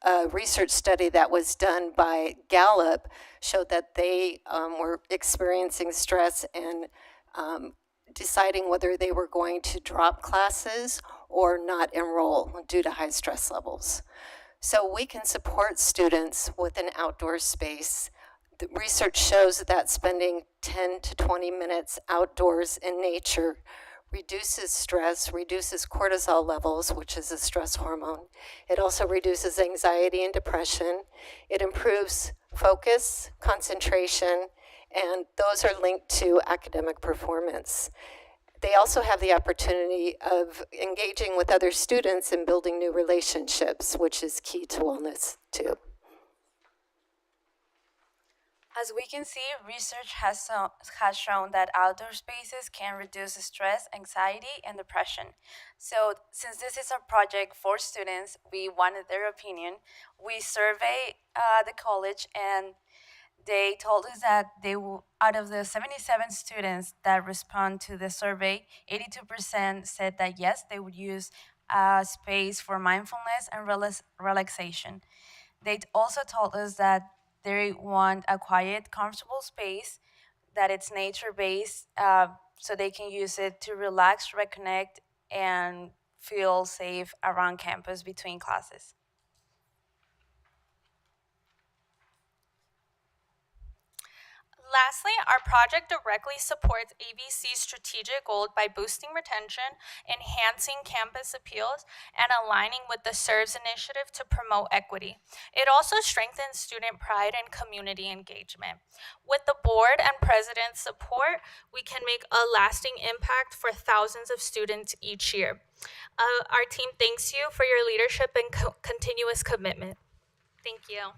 a research study that was done by Gallup showed that they were experiencing stress and deciding whether they were going to drop classes or not enroll due to high stress levels. So we can support students with an outdoor space. The research shows that spending 10 to 20 minutes outdoors in nature reduces stress, reduces cortisol levels, which is a stress hormone. It also reduces anxiety and depression. It improves focus, concentration, and those are linked to academic performance. They also have the opportunity of engaging with other students and building new relationships, which is key to wellness too. As we can see, research has shown that outdoor spaces can reduce stress, anxiety, and depression. So since this is a project for students, we wanted their opinion. We surveyed the college, and they told us that out of the 77 students that respond to the survey, 82% said that yes, they would use a space for mindfulness and relaxation. They also told us that they want a quiet, comfortable space, that it's nature-based, so they can use it to relax, reconnect, and feel safe around campus between classes. Lastly, our project directly supports AVC's strategic goal by boosting retention, enhancing campus appeals, and aligning with the SERVES initiative to promote equity. It also strengthens student pride and community engagement. With the board and president's support, we can make a lasting impact for thousands of students each year. Our team thanks you for your leadership and continuous commitment. Thank you.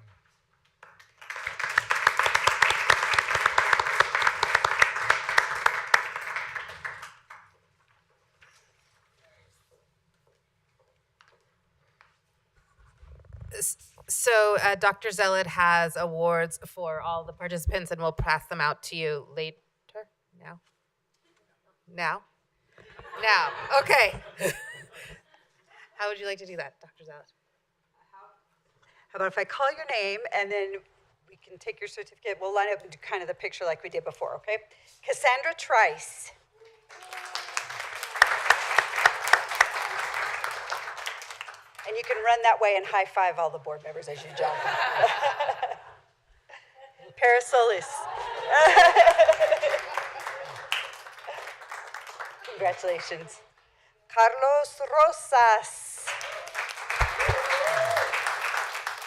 So Dr. Zealot has awards for all the participants, and we'll pass them out to you later. Now? Now? Now. Okay. How would you like to do that, Dr. Zealot? How about if I call your name and then we can take your certificate. We'll line up and do kind of the picture like we did before, okay? Cassandra Trice. And you can run that way and high five all the board members as you jump. Parasolis. Congratulations. Carlos Rosas.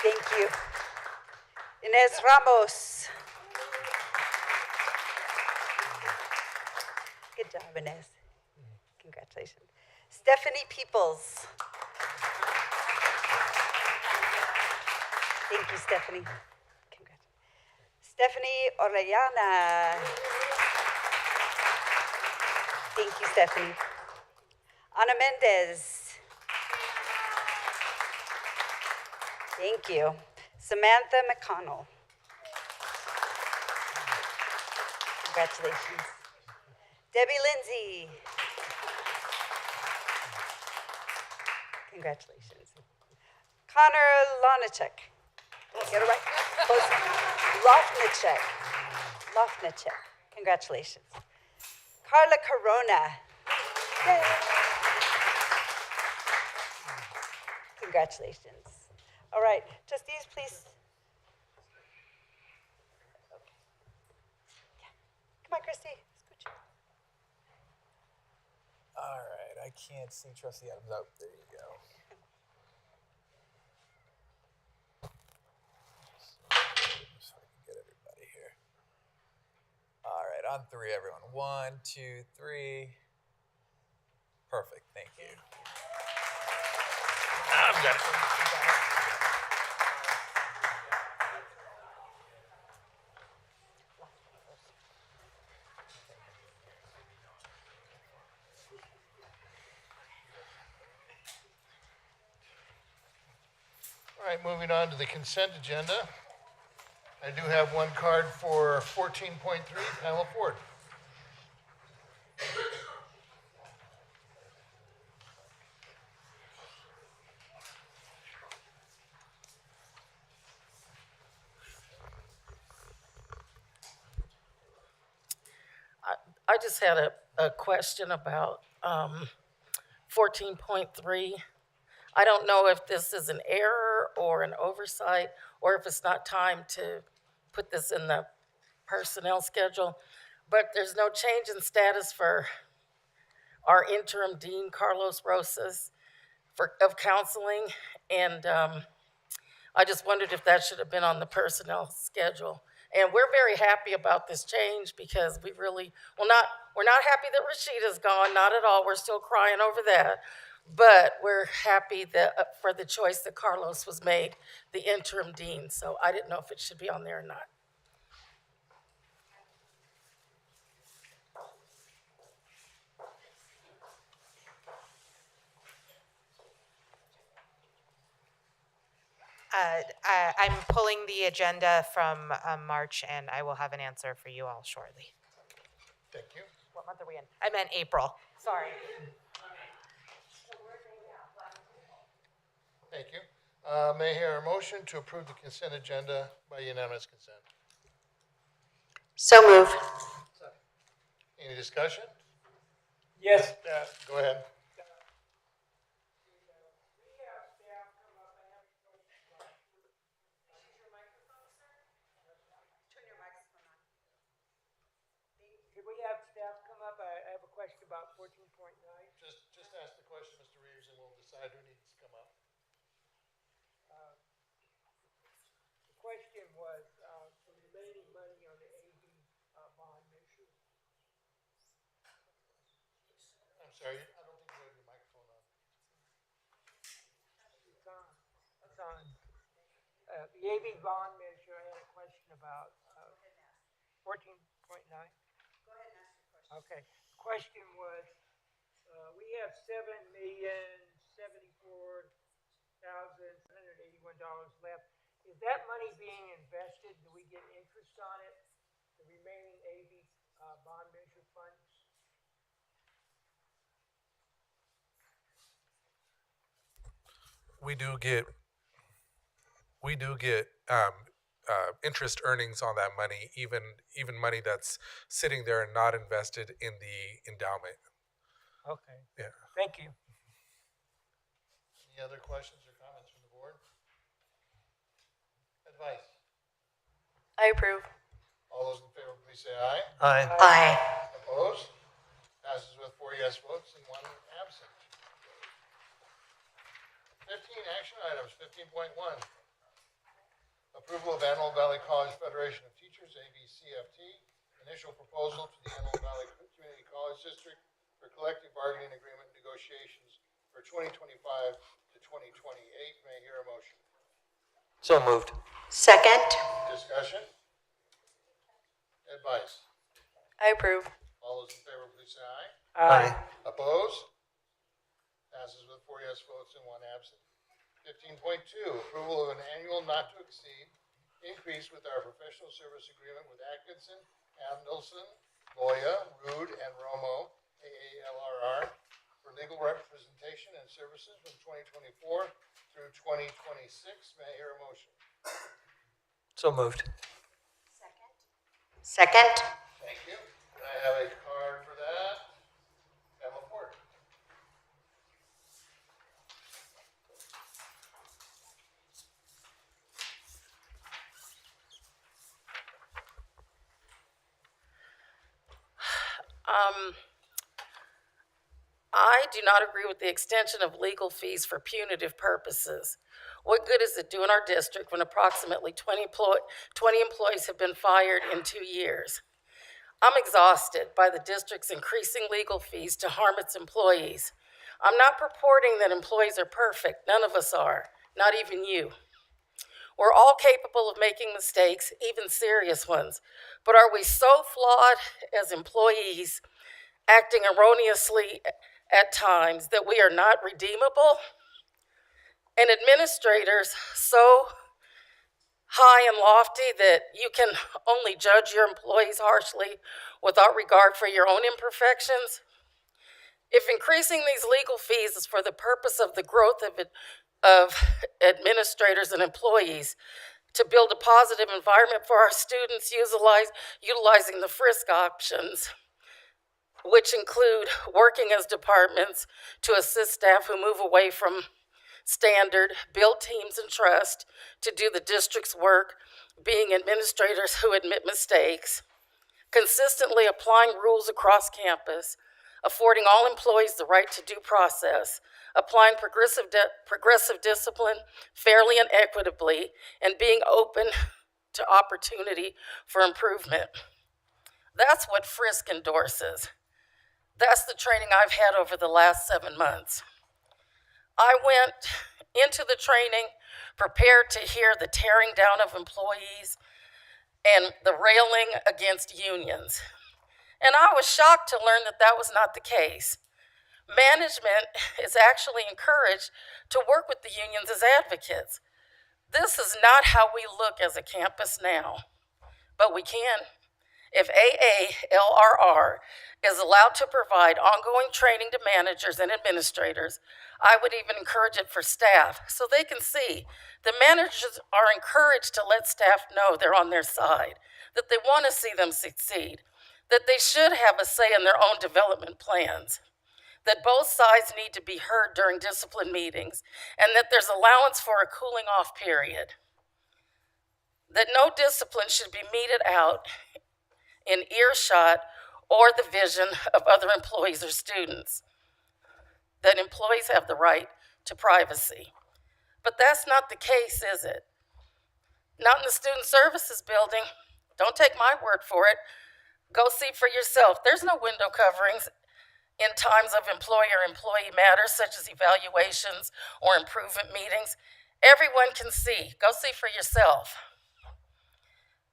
Thank you. Inez Ramos. Good job, Inez. Congratulations. Stephanie Peoples. Thank you, Stephanie. Congrats. Stephanie Orellana. Thank you, Stephanie. Ana Mendez. Thank you. Samantha McConnell. Congratulations. Debbie Lindsay. Congratulations. Connor Lonachek. Get it right? Close. Lofnicek. Lofnicek. Congratulations. Carla Corona. Yay. Congratulations. All right, trustees, please. Okay. Yeah. Come on, Christy. Scooch. All right, I can't see Trustee Adams. Oh, there you go. So I can get everybody here. All right, on three, everyone. 1, 2, 3. Perfect, thank you. I've got it. All right, moving on to the consent agenda. I do have one card for 14.3, Pamela Ford. I just had a question about 14.3. I don't know if this is an error or an oversight, or if it's not time to put this in the personnel schedule, but there's no change in status for our interim dean, Carlos Rosas, of counseling, and I just wondered if that should have been on the personnel schedule. And we're very happy about this change because we really, we're not happy that Rashida's gone, not at all. We're still crying over that. But we're happy that for the choice that Carlos was made the interim dean. So I didn't know if it should be on there or not. I'm pulling the agenda from March, and I will have an answer for you all shortly. Thank you. What month are we in? I meant April. Sorry. Thank you. May I hear a motion to approve the consent agenda by unanimous consent? So moved. Any discussion? Yes. Go ahead. up. I have a question about 14.9. Just ask the question, Mr. Reeves, and we'll decide who needs to come up. The question was the remaining money on the AV bond issue. I'm sorry, I don't think you have your microphone on. It's on. It's on. The AV bond measure, I had a question about 14.9. Go ahead and ask your question. Okay. The question was, we have $7,074,781 left. Is that money being invested? Do we get interest on it? The remaining AV bond measure funds? We do get interest earnings on that money, even money that's sitting there and not invested in the endowment. Okay. Yeah. Thank you. Any other questions or comments from the board? Advice? I approve. All those in favor, please say aye. Aye. Aye. Opposed? Passes with 4 yes votes and 1 absent. 15 action items. 15.1. Approval of Antelope Valley College Federation of Teachers, AVCFT, initial proposal to the Antelope Valley Community College District for collective bargaining agreement negotiations for 2025 to 2028. May I hear a motion? So moved. Second. Discussion? Advice? I approve. All those in favor, please say aye. Aye. Opposed? Passes with 4 yes votes and 1 absent. 15.2, approval of an annual not to exceed increase with our professional service agreement with Atkinson, Abdelson, Loya, Rude, and Romo, AALRR, for legal representation and services from 2024 through 2026. May I hear a motion? So moved. Second. Thank you. Can I have a card for that? Emma Ford. I do not agree with the extension of legal fees for punitive purposes. What good is it doing our district when approximately 20 employees have been fired in 2 years? I'm exhausted by the district's increasing legal fees to harm its employees. I'm not purporting that employees are perfect. None of us are, not even you. We're all capable of making mistakes, even serious ones. But are we so flawed as employees, acting erroneously at times, that we are not redeemable? And administrators so high and lofty that you can only judge your employees harshly without regard for your own imperfections? If increasing these legal fees is for the purpose of the growth of administrators and employees, to build a positive environment for our students utilizing the Frisk options, which include working as departments to assist staff who move away from standard, build teams and trust to do the district's work, being administrators who admit mistakes, consistently applying rules across campus, affording all employees the right to due process, applying progressive discipline fairly and equitably, and being open to opportunity for improvement. That's what Frisk endorses. That's the training I've had over the last 7 months. I went into the training prepared to hear the tearing down of employees and the railing against unions. And I was shocked to learn that that was not the case. Management is actually encouraged to work with the unions as advocates. This is not how we look as a campus now, but we can. If AALRR is allowed to provide ongoing training to managers and administrators, I would even encourage it for staff so they can see the managers are encouraged to let staff know they're on their side, that they want to see them succeed, that they should have a say in their own development plans, that both sides need to be heard during discipline meetings, and that there's allowance for a cooling off period, that no discipline should be meted out in earshot or the vision of other employees or students. That employees have the right to privacy. But that's not the case, is it? Not in the Student Services building. Don't take my word for it. Go see for yourself. There's no window coverings in times of employer-employee matters such as evaluations or improvement meetings. Everyone can see. Go see for yourself.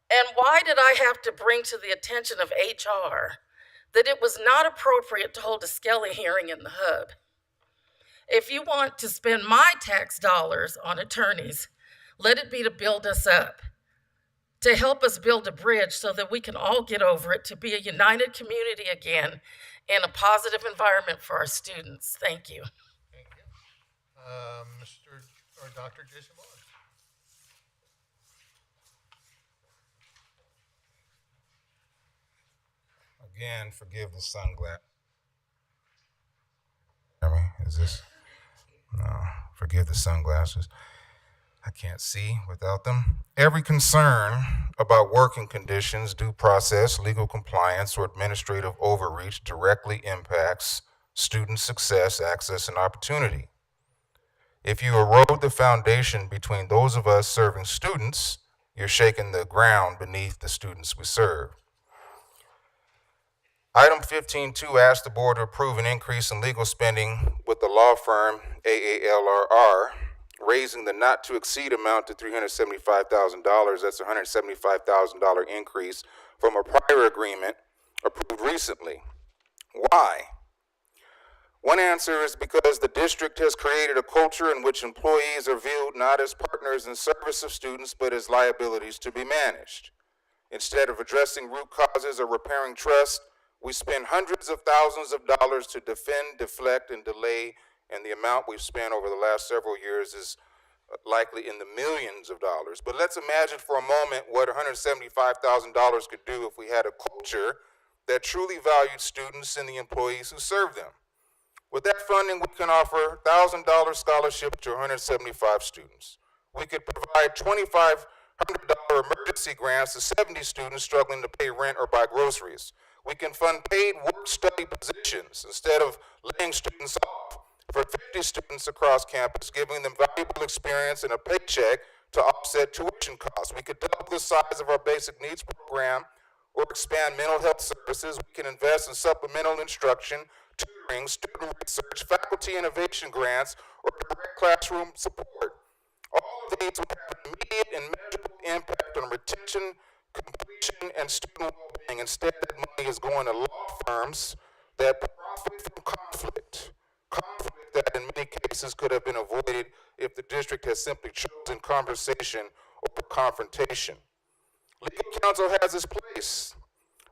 And why did I have to bring to the attention of HR that it was not appropriate to hold a Skelly hearing in the hub? If you want to spend my tax dollars on attorneys, let it be to build us up, to help us build a bridge so that we can all get over it, to be a united community again in a positive environment for our students. Thank you. Thank you. Mr. or Dr. Jason Wallace. Again, forgive the sunglass. Is this? No, forgive the sunglasses. I can't see without them. Every concern about working conditions, due process, legal compliance, or administrative overreach directly impacts student success, access, and opportunity. If you erode the foundation between those of us serving students, you're shaking the ground beneath the students we serve. Item 15.2 asks the board to approve an increase in legal spending with the law firm AALRR, raising the not to exceed amount to $375,000. That's a $175,000 increase from a prior agreement approved recently. Why? One answer is because the district has created a culture in which employees are viewed not as partners in service of students, but as liabilities to be managed. Instead of addressing root causes or repairing trust, we spend hundreds of thousands of dollars to defend, deflect, and delay, and the amount we've spent over the last several years is likely in the millions of dollars. But let's imagine for a moment what $175,000 could do if we had a culture that truly valued students and the employees who serve them. With that funding, we can offer $1,000 scholarships to 175 students. We could provide $2,500 emergency grants to 70 students struggling to pay rent or buy groceries. We can fund paid work-study positions instead of laying students off for 50 students across campus, giving them valuable experience and a paycheck to offset tuition costs. We could double the size of our basic needs program or expand mental health services. We can invest in supplemental instruction, tutoring, student research, faculty innovation grants, or direct classroom support. All of these would have an immediate and measurable impact on retention, completion, and student well-being. Instead, that money is going to law firms that profit from conflict that in many cases could have been avoided if the district has simply chosen conversation over confrontation. Legal counsel has its place,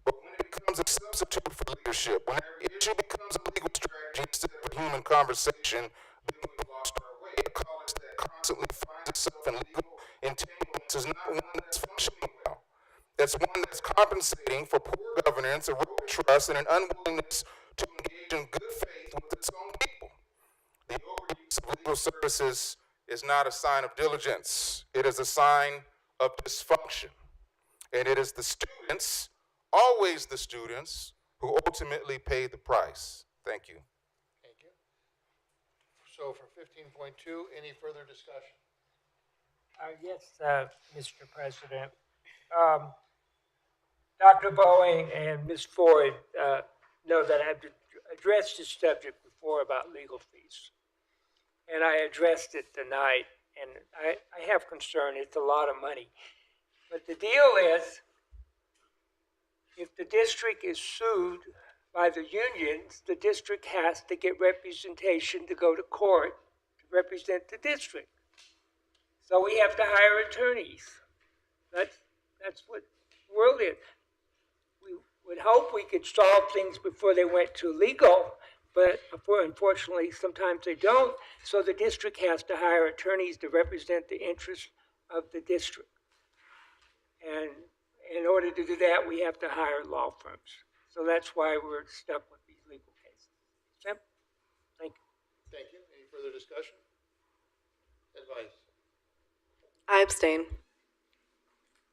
but when it becomes a substitute for leadership, when every issue becomes a legal strategy instead of a human conversation, then we've lost our way. A college that constantly finds itself in legal entanglements is not one that's functioning well. That's one that's compensating for poor governance, eroded trust, and an unwillingness to engage in good faith with its own people. The overuse of legal services is not a sign of diligence. It is a sign of dysfunction. And it is the students, always the students, who ultimately pay the price. Thank you. Thank you. So for 15.2, any further discussion? Yes, Mr. President. Dr. Boeing and Ms. Ford know that I've addressed this subject before about legal fees. And I addressed it tonight, and I have concern. It's a lot of money. But the deal is, if the district is sued by the unions, the district has to get representation to go to court to represent the district. So we have to hire attorneys. That's what the world is. We would hope we could solve things before they went to legal, but unfortunately sometimes they don't. So the district has to hire attorneys to represent the interests of the district. And in order to do that, we have to hire law firms. So that's why we're stuck with these legal cases. Simple. Thank you. Thank you. Any further discussion? Advice? I abstain.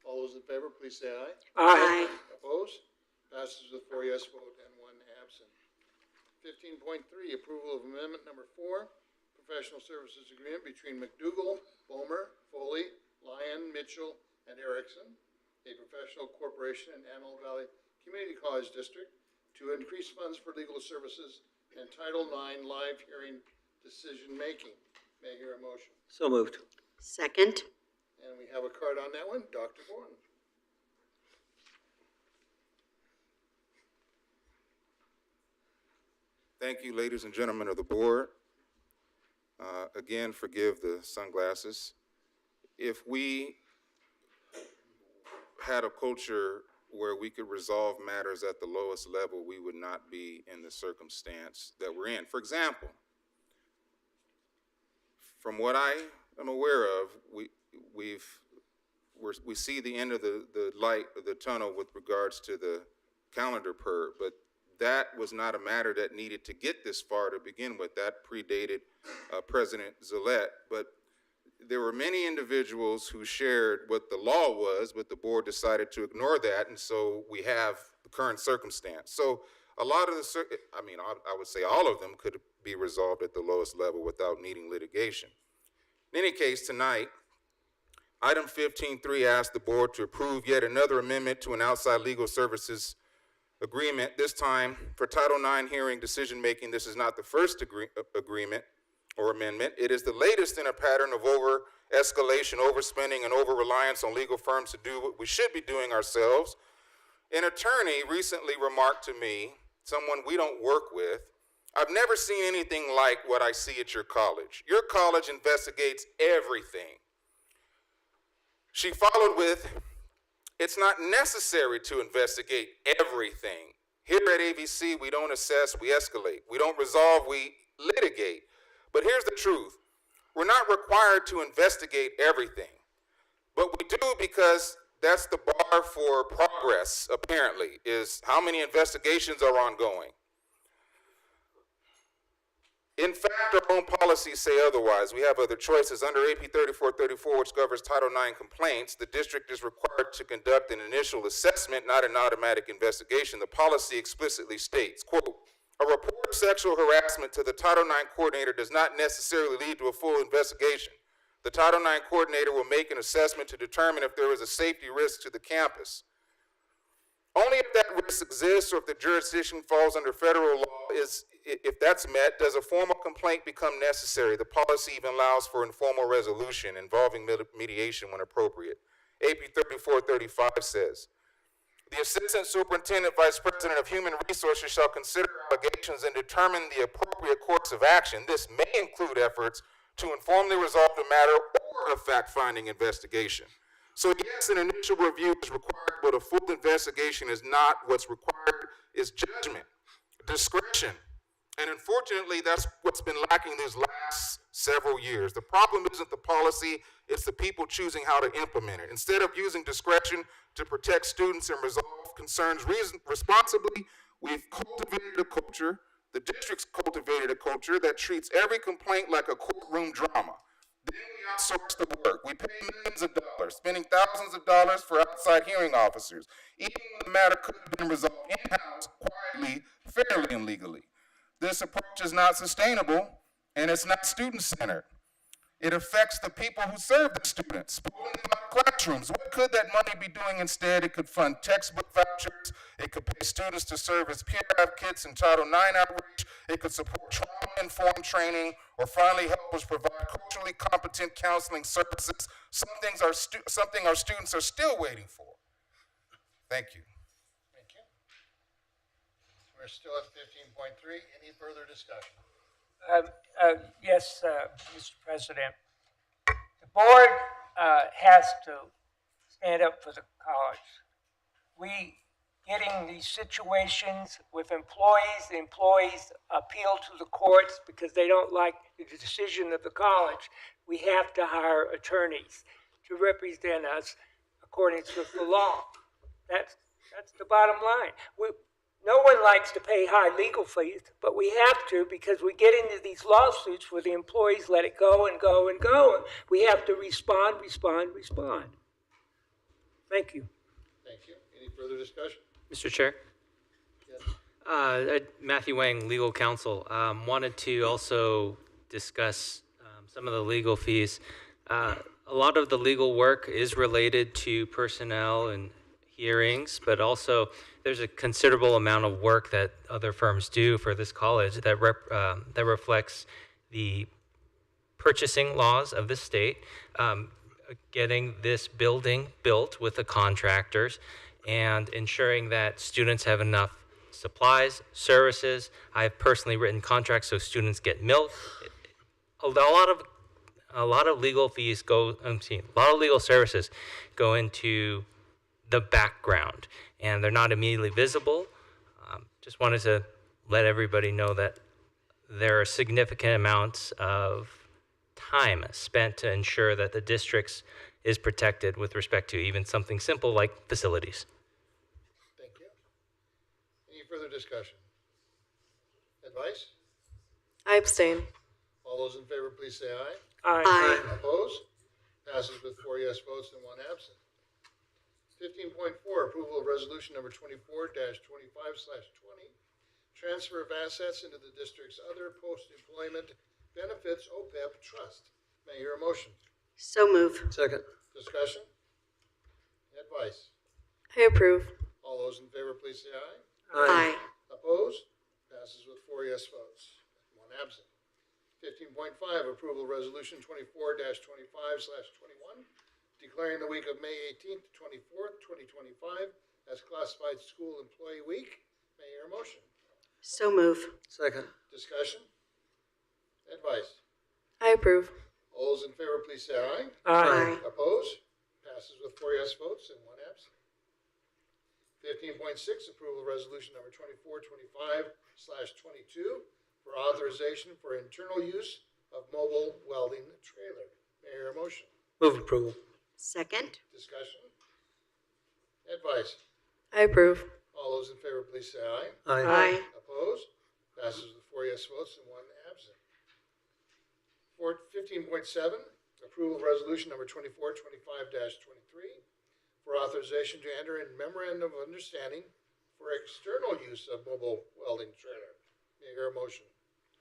All those in favor, please say aye. Aye. Opposed? Passes with 4 yes vote and 1 absent. 15.3, approval of amendment number 4, professional services agreement between McDougall, Bomer, Foley, Lyon, Mitchell, and Erickson, a professional corporation in Antelope Valley Community College District, to increase funds for legal services and Title IX live hearing decision-making. May I hear a motion? So moved. Second. And we have a card on that one, Dr. Bourne. Thank you, ladies and gentlemen of the board. Again, forgive the sunglasses. If we had a culture where we could resolve matters at the lowest level, we would not be in the circumstance that we're in. For example, from what I am aware of, we see the end of the light of the tunnel with regards to the calendar PERB, but that was not a matter that needed to get this far to begin with. That predated President Zillette, but there were many individuals who shared what the law was, but the board decided to ignore that, and so we have the current circumstance. So a lot of I would say all of them could be resolved at the lowest level without needing litigation. In any case, tonight, item 15.3 asks the board to approve yet another amendment to an outside legal services agreement, this time for Title IX hearing decision-making. This is not the first agreement or amendment. It is the latest in a pattern of over-escalation, overspending, and over-reliance on legal firms to do what we should be doing ourselves. An attorney recently remarked to me, someone we don't work with, "I've never seen anything like what I see at your college. Your college investigates everything." She followed with, "It's not necessary to investigate everything. Here at AVC, we don't assess, we escalate. We don't resolve, we litigate. But here's the truth. We're not required to investigate everything. But we do because that's the bar for progress, apparently, is how many investigations are ongoing. In fact, our own policies say otherwise. We have other choices. Under AP 3434, which governs Title IX complaints, the district is required to conduct an initial assessment, not an automatic investigation. The policy explicitly states, quote, "A report of sexual harassment to the Title IX coordinator does not necessarily lead to a full investigation. The Title IX coordinator will make an assessment to determine if there is a safety risk to the campus. Only if that risk exists or if the jurisdiction falls under federal law if that's met, does a formal complaint become necessary. The policy even allows for informal resolution involving mediation when appropriate." AP 3435 says, "The Assistant Superintendent Vice President of Human Resources shall consider allegations and determine the appropriate course of action. This may include efforts to informally resolve the matter or a fact-finding investigation." So yes, an initial review is required, but a full investigation is not. What's required is judgment, discretion. And unfortunately, that's what's been lacking these last several years. The problem isn't the policy, it's the people choosing how to implement it. Instead of using discretion to protect students and resolve concerns responsibly, we've cultivated a culture, the district's cultivated a culture that treats every complaint like a courtroom drama. Then we outsource the work. We pay millions of dollars, spending thousands of dollars for outside hearing officers, even when the matter could have been resolved in-house, quietly, fairly, and legally. This approach is not sustainable, and it's not student-centered. It affects the people who serve the students, spoiling classrooms. What could that money be doing instead? It could fund textbook vouchers. It could pay students to serve as peer advocates in Title IX outreach. It could support trauma-informed training, or finally help us provide culturally competent counseling services, something our students are still waiting for. Thank you. Thank you. We're still at 15.3. Any further discussion? Yes, Mr. President. The board has to stand up for the college. We getting these situations with employees, the employees appeal to the courts because they don't like the decision of the college. We have to hire attorneys to represent us according to the law. That's the bottom line. No one likes to pay high legal fees, but we have to because we get into these lawsuits where the employees let it go and go and go. We have to respond. Thank you. Thank you. Any further discussion? Mr. Chair, Matthew Wang, legal counsel. Wanted to also discuss some of the legal fees. A lot of the legal work is related to personnel and hearings, but also there's a considerable amount of work that other firms do for this college that that reflects the purchasing laws of the state, getting this building built with the contractors, and ensuring that students have enough supplies, services. I've personally written contracts so students get milk. A lot of legal fees go. A lot of legal services go into the background, and they're not immediately visible. Just wanted to let everybody know that there are significant amounts of time spent to ensure that the districts is protected with respect to even something simple like facilities. Thank you. Any further discussion? Advice? I abstain. All those in favor, please say aye. Aye. Opposed? Passes with 4 yes votes and 1 absent. 15.4, approval of resolution number 24-25/20, transfer of assets into the district's other post-employment benefits OPEB trust. May I hear a motion? So move. Second. Discussion? Advice? I approve. All those in favor, please say aye. Aye. Opposed? Passes with 4 yes votes, 1 absent. 15.5, approval of resolution 24-25/21, declaring the week of May 18th to 24th, 2025 as classified school employee week. May I hear a motion? So move. Second. Discussion? Advice? I approve. All those in favor, please say aye. Aye. Opposed? Passes with 4 yes votes and 1 absent. 15.6, approval of resolution number 2425/22 for authorization for internal use of mobile welding trailer. May I hear a motion? Move approval. Second. Discussion? Advice? I approve. All those in favor, please say aye. Aye. Opposed? Passes with 4 yes votes and 1 absent. 15.7, approval of resolution number 2425-23 for authorization to enter in memorandum of understanding for external use of mobile welding trailer. May I hear a motion?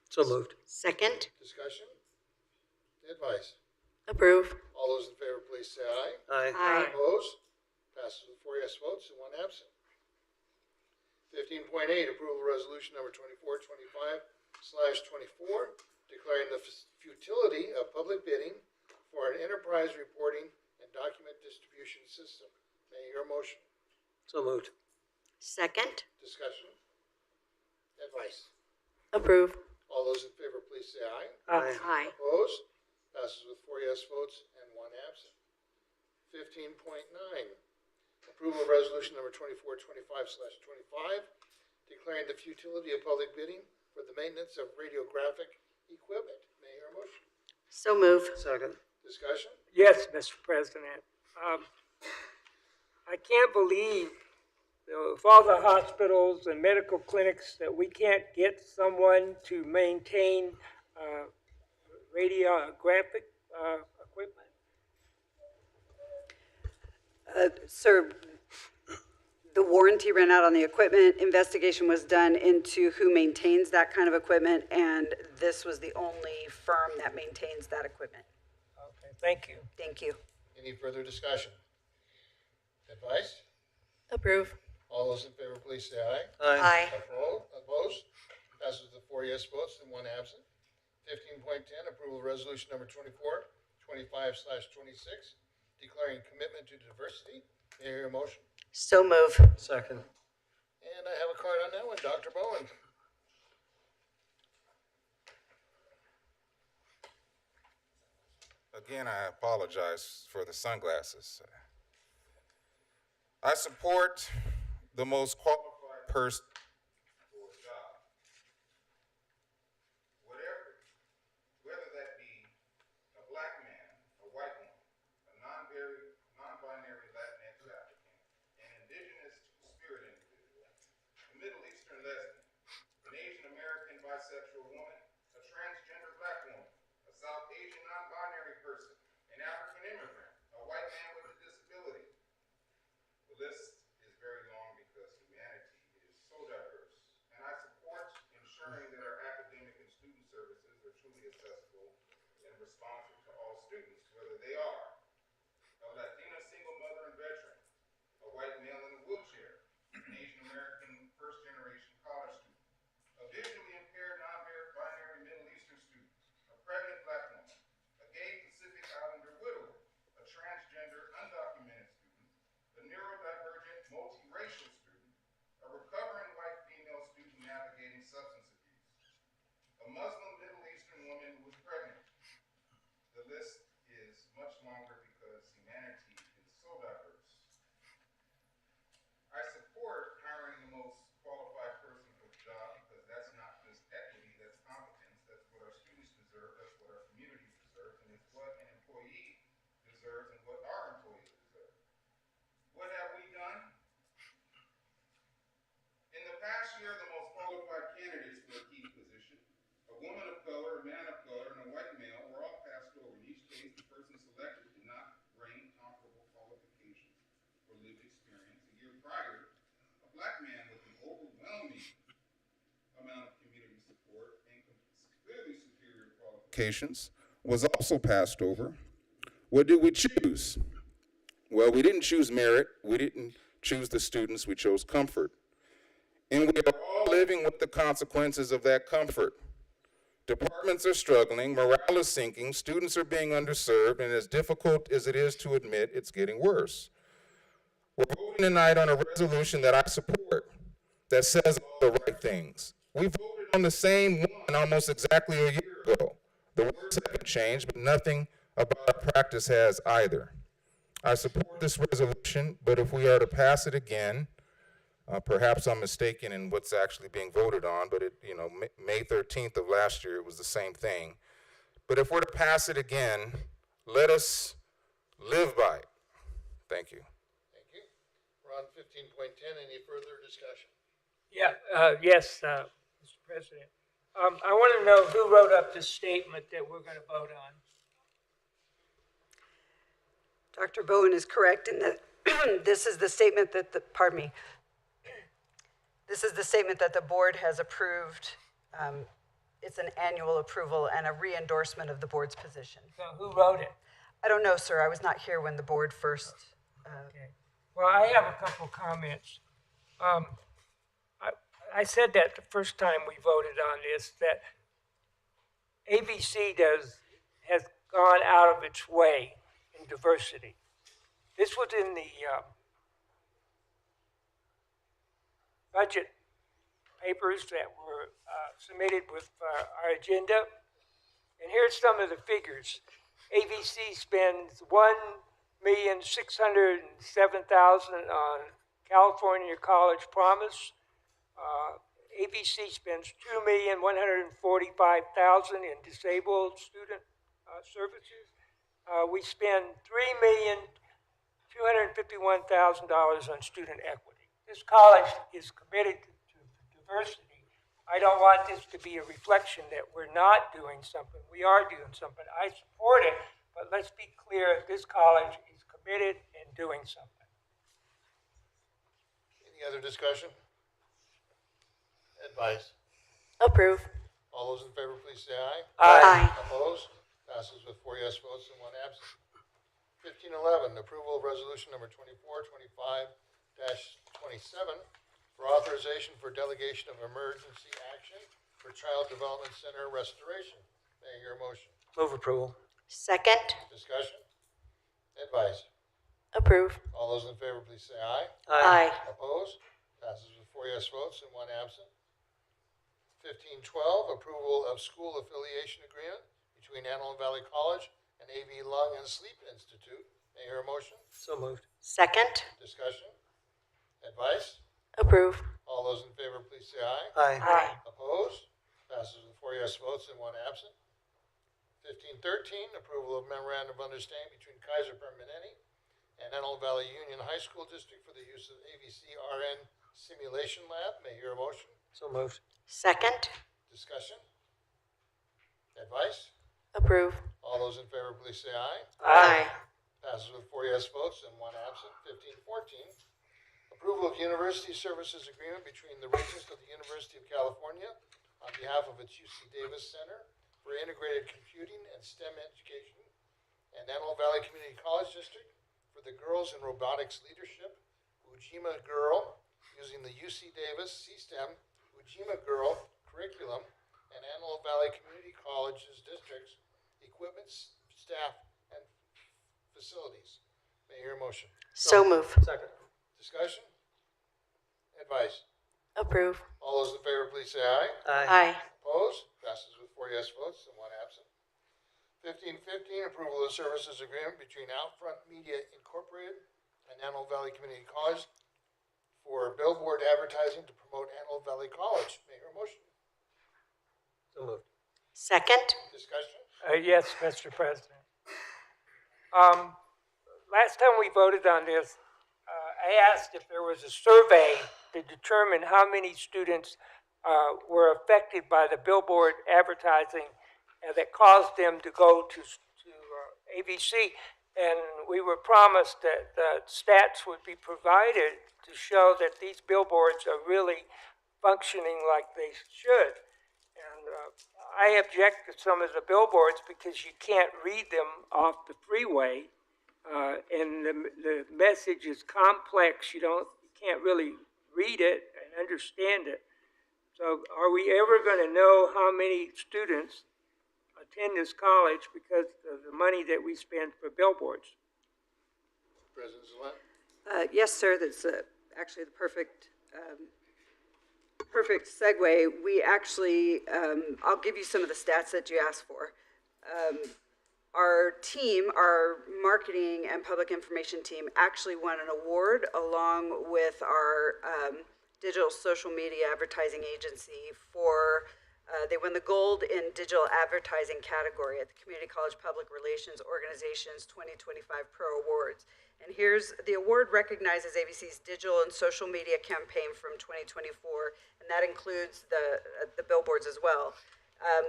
So moved. Second. Discussion? Advice? Approve. All those in favor, please say aye. Aye. Opposed? Passes with 4 yes votes and 1 absent. 15.8, approval of resolution number 2425/24, declaring the futility of public bidding for an enterprise reporting and document distribution system. May I hear a motion? So moved. Second. Discussion? Advice? Approve. All those in favor, please say aye. Aye. Opposed? Passes with 4 yes votes and 1 absent. 15.9, approval of resolution number 2425/25, declaring the futility of public bidding for the maintenance of radiographic equipment. May I hear a motion? So move. Second. Discussion? Yes, Mr. President. I can't believe with all the hospitals and medical clinics that we can't get someone to maintain radiographic equipment. Sir, the warranty ran out on the equipment. Investigation was done into who maintains that kind of equipment, and this was the only firm that maintains that equipment. Okay, thank you. Thank you. Any further discussion? Advice? Approve. All those in favor, please say aye. Aye. Opposed? Passes with 4 yes votes and 1 absent. 15.10, approval of resolution number 2425/26, declaring commitment to diversity. May I hear a motion? So move. Second. And I have a card on that one, Dr. Bowen. Again, I apologize for the sunglasses. I support the most qualified person for a job. Whether that be a black man, a white woman, a non-binary Latinx applicant, an indigenous two-spirit individual, a Middle Eastern lesbian, an Asian American bisexual woman, a transgender black woman, a South Asian non-binary person, an African immigrant, a white man with a disability. The list is very long because humanity is so qualified candidates for a key position. A woman of color, a man of color, and a white male were all passed over. In each case, the person selected did not bring comparable qualifications or lived experience. A year prior, a black man with an overwhelming amount of community support and clearly superior qualifications was also passed over. What did we choose? Well, we didn't choose merit. We didn't choose the students. We chose comfort. And we are all living with the consequences of that comfort. Departments are struggling, morale is sinking, students are being underserved, and as difficult as it is to admit, it's getting worse. We're voting tonight on a resolution that I support, that says all the right things. We voted on the same one almost exactly a year ago. The words haven't changed, but nothing about our practice has either. I support this resolution, but if we are to pass it again, perhaps I'm mistaken in what's actually being voted on, but May 13th of last year, it was the same thing. But if we're to pass it again, let us live by it. Thank you. Thank you. We're on 15.10. Any further discussion? Yeah, yes, Mr. President. I want to know who wrote up the statement that we're going to vote on. Dr. Bowen is correct in that this is the statement that this is the statement that the board has approved. It's an annual approval and a re-endorsement of the board's position. So who wrote it? I don't know, sir. I was not here when the board first. Okay. Well, I have a couple comments. I said that the first time we voted on this, that AVC has gone out of its way in diversity. This was in the budget papers that were submitted with our agenda. And here's some of the figures. AVC spends $1,607,000 on California College Promise. AVC spends $2,145,000 in disabled student services. We spend $3,251,000 on student equity. This college is committed to diversity. I don't want this to be a reflection that we're not doing something. We are doing something. I support it, but let's be clear, this college is committed and doing something. Any other discussion? Advice? Approve. All those in favor, please say aye. Aye. Opposed? Passes with 4 yes votes and 1 absent. 1511, approval of resolution number 2425-27 for authorization for delegation of emergency action for Child Development Center restoration. May I hear a motion? Move approval. Second. Discussion? Advice? Approve. All those in favor, please say aye. Aye. Opposed? Passes with 4 yes votes and 1 absent. 1512, approval of school affiliation agreement between Antelope Valley College and AV Lung and Sleep Institute. May I hear a motion? So moved. Second. Discussion? Advice? Approve. All those in favor, please say aye. Aye. Opposed? Passes with 4 yes votes and 1 absent. 1513, approval of memorandum of understanding between Kaiser Permanente and Antelope Valley Union High School District for the use of AVC RN Simulation Lab. May I hear a motion? So moved. Second. Discussion? Advice? Approve. All those in favor, please say aye. Aye. Passes with 4 yes votes and 1 absent. 1514, approval of university services agreement between the Regents of the University of California on behalf of its UC Davis Center for Integrated Computing and STEM Education and Antelope Valley Community College District for the Girls in Robotics Leadership Ujima Girl using the UC Davis C-STEM Ujima Girl curriculum and Antelope Valley Community College's districts, equipment, staff, and facilities. May I hear a motion? So move. Second. Discussion? Advice? Approve. All those in favor, please say aye. Aye. Opposed? Passes with 4 yes votes and 1 absent. 1515, approval of services agreement between Outfront Media Incorporated and Antelope Valley Community College for billboard advertising to promote Antelope Valley College. May I hear a motion? So moved. Second. Discussion? Yes, Mr. President. Last time we voted on this, I asked if there was a survey to determine how many students were affected by the billboard advertising that caused them to go to AVC. And we were promised that the stats would be provided to show that these billboards are really functioning like they should. And I object to some of the billboards because you can't read them off the freeway, and the message is complex. You can't really read it and understand it. So, are we ever going to know how many students attend this college because of the money that we spend for billboards? President Zalet? Yes, sir. That's actually the perfect segue. We actually, I'll give you some of the stats that you asked for. Our team, our marketing and public information team, actually won an award along with our digital social media advertising agency for, they won the gold in digital advertising category at the Community College Public Relations Organization's 2025 Pro Awards. And here's the award recognizes AVC's digital and social media campaign from 2024, and that includes the billboards as well.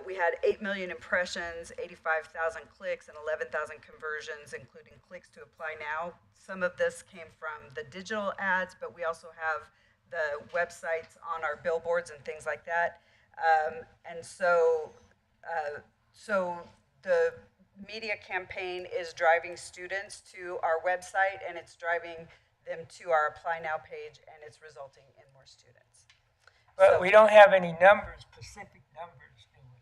We had 8 million impressions, 85,000 clicks, and 11,000 conversions, including clicks to apply now. Some of this came from the digital ads, but we also have the websites on our billboards and things like that. And so the media campaign is driving students to our website, and it's driving them to our Apply Now page, and it's resulting in more students. But we don't have any numbers, specific numbers, do we?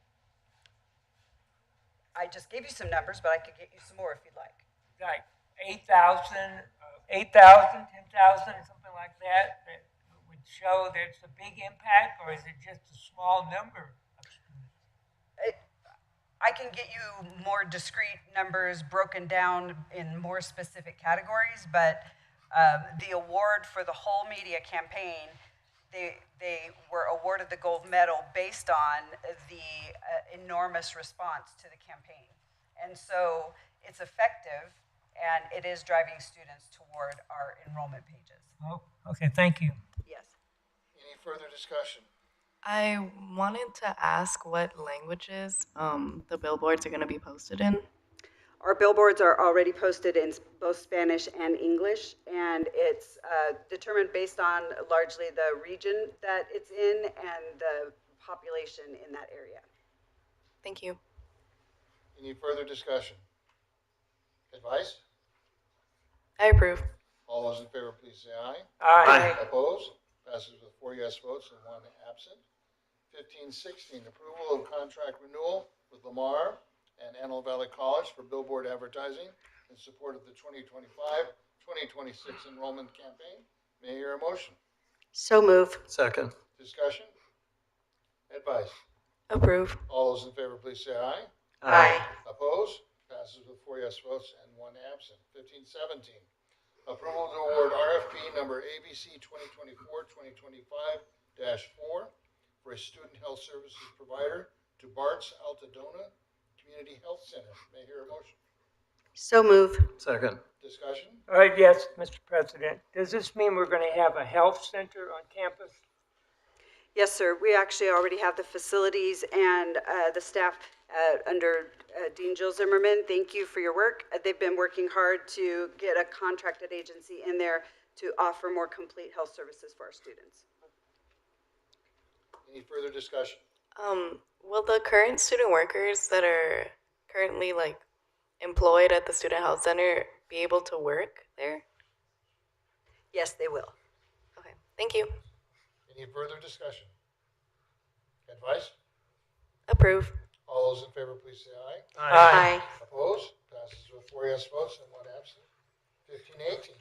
I just gave you some numbers, but I could get you some more if you'd like. Like 8,000, 10,000, something like that, that would show that it's a big impact, or is it just a small number of students? I can get you more discrete numbers broken down in more specific categories, but the award for the whole media campaign, they were awarded the gold medal based on the enormous response to the campaign. And so it's effective, and it is driving students toward our enrollment pages. Oh, okay, thank you. Yes. Any further discussion? I wanted to ask what languages the billboards are going to be posted in. Our billboards are already posted in both Spanish and English, and it's determined based on largely the region that it's in and the population in that area. Thank you. Any further discussion? Advice? I approve. All those in favor, please say aye. Aye. Opposed? Passes with 4 yes votes and 1 absent. 1516, approval of contract renewal with Lamar and Antelope Valley College for billboard advertising in support of the 2025-2026 enrollment campaign. May I hear a motion? So move. Second. Discussion? Advice? Approve. All those in favor, please say aye. Aye. Opposed? Passes with 4 yes votes and 1 absent. 1517, approval to award RFP number AVC 2024-2025-4 for a student health services provider to Bart's Altadena Community Health Center. May I hear a motion? So move. Second. Discussion? Yes, Mr. President. Does this mean we're going to have a health center on campus? Yes, sir. We actually already have the facilities and the staff under Dean Jill Zimmerman. Thank you for your work. They've been working hard to get a contracted agency in there to offer more complete health services for our students. Any further discussion? Will the current student workers that are currently employed at the student health center be able to work there? Yes, they will. Okay, thank you. Any further discussion? Advice? Approve. All those in favor, please say aye. Aye. Opposed? Passes with 4 yes votes and 1 absent. 1518,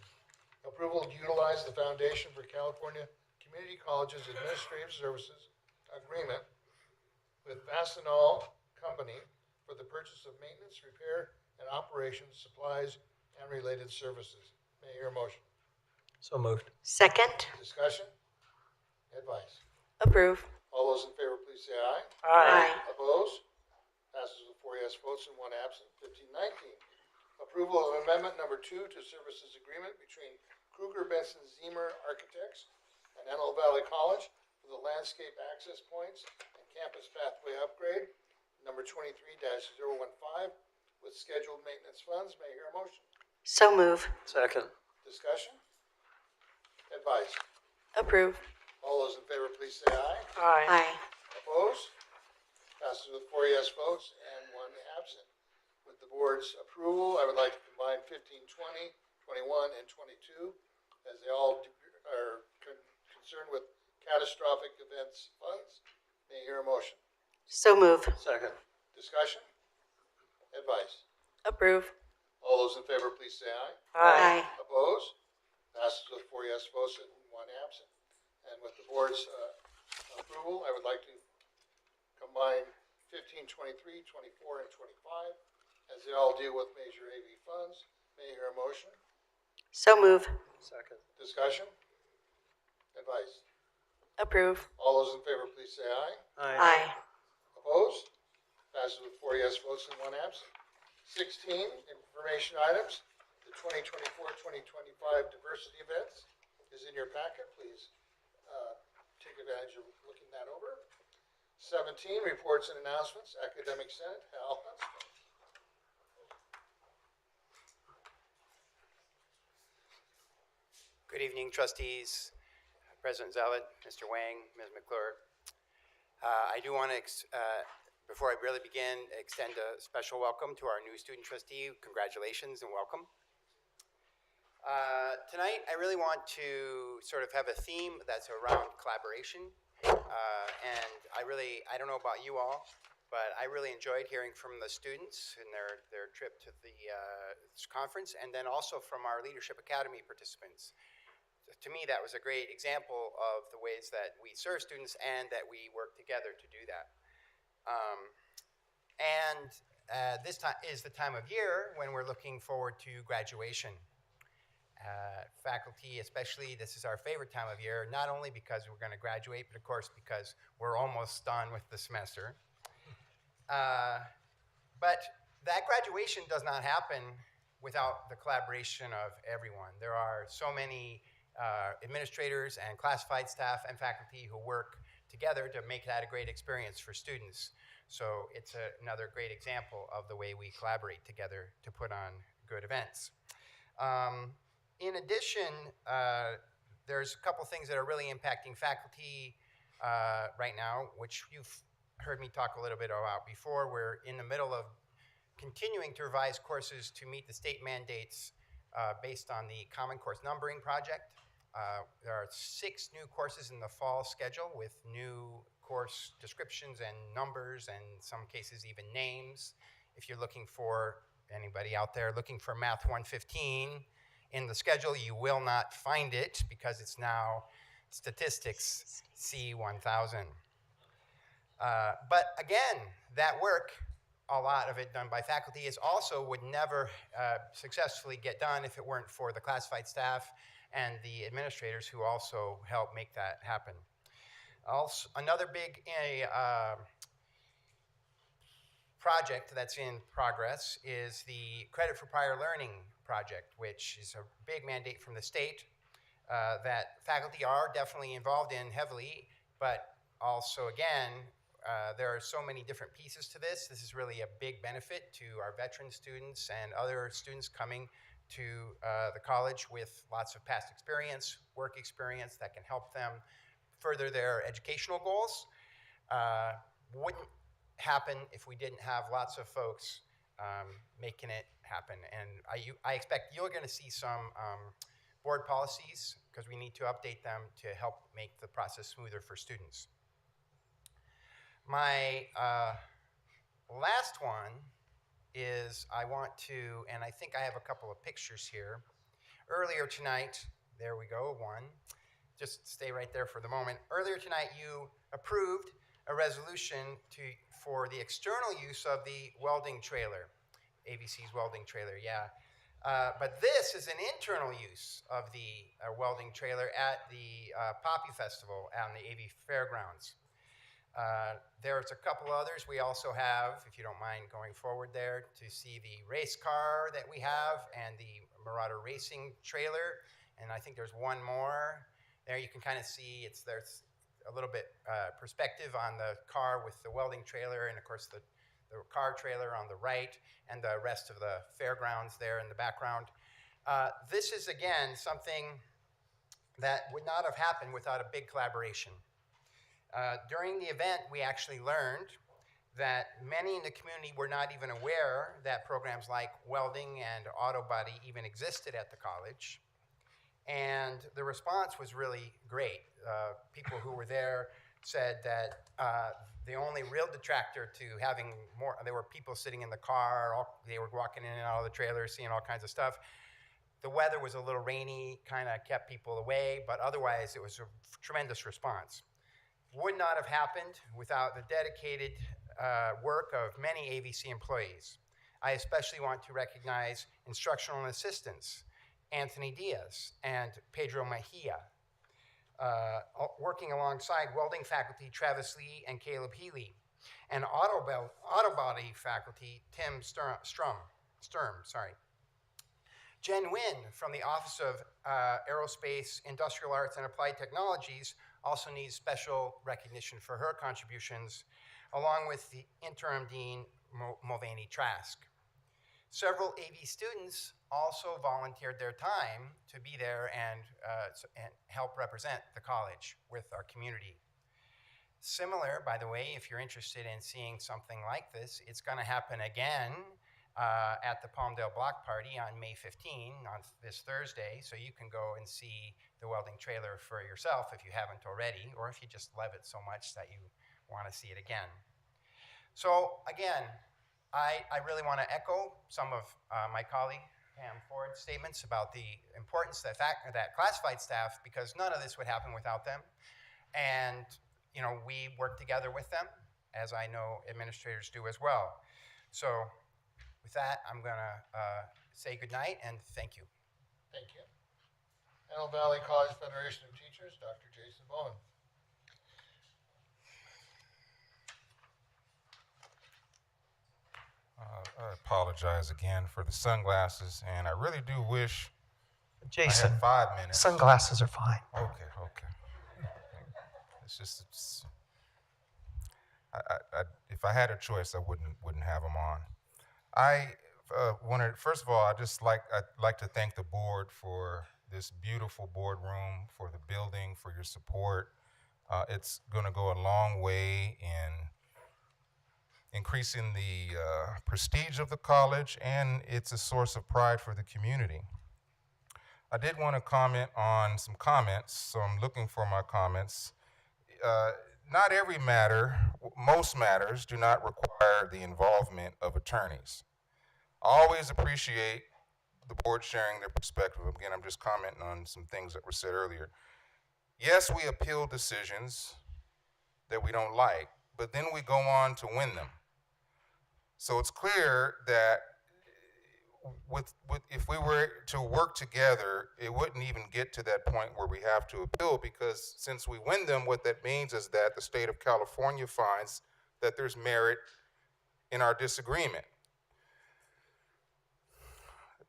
approval to utilize the Foundation for California Community Colleges Administrative Services agreement with Fastenal Company for the purchase of maintenance, repair, and operations, supplies, and related services. May I hear a motion? So moved. Second. Discussion? Advice? Approve. All those in favor, please say aye. Aye. Opposed? Passes with 4 yes votes and 1 absent. 1519, approval of amendment number 2 to services agreement between Kruger Benson Zimmer Architects and Antelope Valley College for the landscape access points and campus pathway upgrade, number 23-015, with scheduled maintenance funds. May I hear a motion? So move. Second. Discussion? Advice? Approve. All those in favor, please say aye. Aye. Aye. Opposed? Passes with 4 yes votes and 1 absent. With the board's approval, I would like to combine 15, 20, 21, and 22, as they all are concerned with catastrophic events funds. May I hear a motion? So move. Second. Discussion? Advice? Approve. All those in favor, please say aye. Aye. Opposed? Passes with 4 yes votes and 1 absent. And with the board's approval, I would like to combine 15, 23, 24, and 25, as they all deal with major AV funds. May I hear a motion? So move. Second. Discussion? Advice? Approve. All those in favor, please say aye. Aye. Opposed? Passes with 4 yes votes and 1 absent. 16, information items. The 2024-2025 diversity events is in your packet. Please take advantage of looking that over. 17, reports and announcements. Academic Senate, Hal Huntsman. Good evening, trustees, President Zealot, Mr. Wang, Ms. McClure. I do want to, before I really begin, extend a special welcome to our new student trustee. Congratulations and welcome. Tonight, I really want to sort of have a theme that's around collaboration. And I don't know about you all, but I really enjoyed hearing from the students in their trip to the conference, and then also from our Leadership Academy participants. To me, that was a great example of the ways that we serve students and that we work together to do that. This time is the time of year when we're looking forward to graduation. Faculty especially, this is our favorite time of year, not only because we're going to graduate, but of course because we're almost done with the semester. But that graduation does not happen without the collaboration of everyone. There are so many administrators and classified staff and faculty who work together to make that a great experience for students. So it's another great example of the way we collaborate together to put on good events. In addition, there's a couple things that are really impacting faculty right now, which you've heard me talk a little bit about before. We're in the middle of continuing to revise courses to meet the state mandates based on the Common Course Numbering Project. There are 6 new courses in the fall schedule with new course descriptions and numbers, and in some cases even names. If you're looking for, anybody out there looking for Math 115 in the schedule, you will not find it because it's now Statistics C1000. But again, that work, a lot of it done by faculty, would never successfully get done if it weren't for the classified staff and the administrators who also help make that happen. Also, another big project that's in progress is the Credit for Prior Learning project, which is a big mandate from the state that faculty are definitely involved in heavily, but also, again, there are so many different pieces to this. This is really a big benefit to our veteran students and other students coming to the college with lots of past experience, work experience that can help them further their educational goals. Wouldn't happen if we didn't have lots of folks making it happen. And I expect you're going to see some board policies because we need to update them to help make the process smoother for students. My last one is I want to, and I think I have a couple of pictures here. Earlier tonight, there we go, one. Just stay right there for the moment. Earlier tonight, you approved a resolution for the external use of the welding trailer, AVC's welding trailer, yeah. But this is an internal use of the welding trailer at the Poppy Festival on the AV Fairgrounds. There's a couple others. We also have, if you don't mind going forward there, to see the race car that we have and the Marauder Racing trailer. And I think there's one more. There you can kind of see there's a little bit perspective on the car with the welding trailer, and of course the car trailer on the right, and the rest of the fairgrounds there in the background. This is, again, something that would not have happened without a big collaboration. During the event, we actually learned that many in the community were not even aware that programs like welding and auto body even existed at the college. And the response was really great. People who were there said that the only real detractor to having more, there were people sitting in the car, they were walking in and out of the trailer, seeing all kinds of stuff. The weather was a little rainy, kind of kept people away, but otherwise it was a tremendous response. Would not have happened without the dedicated work of many AVC employees. I especially want to recognize instructional assistants, Anthony Diaz and Pedro Mejia, working alongside welding faculty Travis Lee and Caleb Healy, and auto body faculty Tim Sturm. Jen Nguyen from the Office of Aerospace, Industrial Arts, and Applied Technologies also needs special recognition for her contributions, along with the interim dean, Mulvaney Trask. Several AV students also volunteered their time to be there and help represent the college with our community. Similar, by the way, if you're interested in seeing something like this, it's going to happen again at the Palmdale Block Party on May 15, on this Thursday, so you can go and see the welding trailer for yourself if you haven't already, or if you just love it so much that you want to see it again. So again, I really want to echo some of my colleague Pam Ford's statements about the importance that classified staff, because none of this would happen without them. And you know, we work together with them, as I know administrators do as well. So with that, I'm going to say goodnight and thank you. Thank you. Antelope Valley College Federation of Teachers, Dr. Jason Bowen. I apologize again for the sunglasses, and I really do wish Jason, I had 5 minutes. Sunglasses are fine. Okay. It's just, if I had a choice, I wouldn't have them on. I wanted, first of all, I'd like to thank the board for this beautiful boardroom, for the building, for your support. It's going to go a long way in increasing the prestige of the college, and it's a source of pride for the community. I did want to comment on some comments, so I'm looking for my comments. Not every matter, most matters do not require the involvement of attorneys. I always appreciate the board sharing their perspective. Again, I'm just commenting on some things that were said earlier. Yes, we appeal decisions that we don't like, but then we go on to win them. So it's clear that if we were to work together, it wouldn't even get to that point where we have to appeal, because since we win them, what that means is that the state of California finds that there's merit in our disagreement.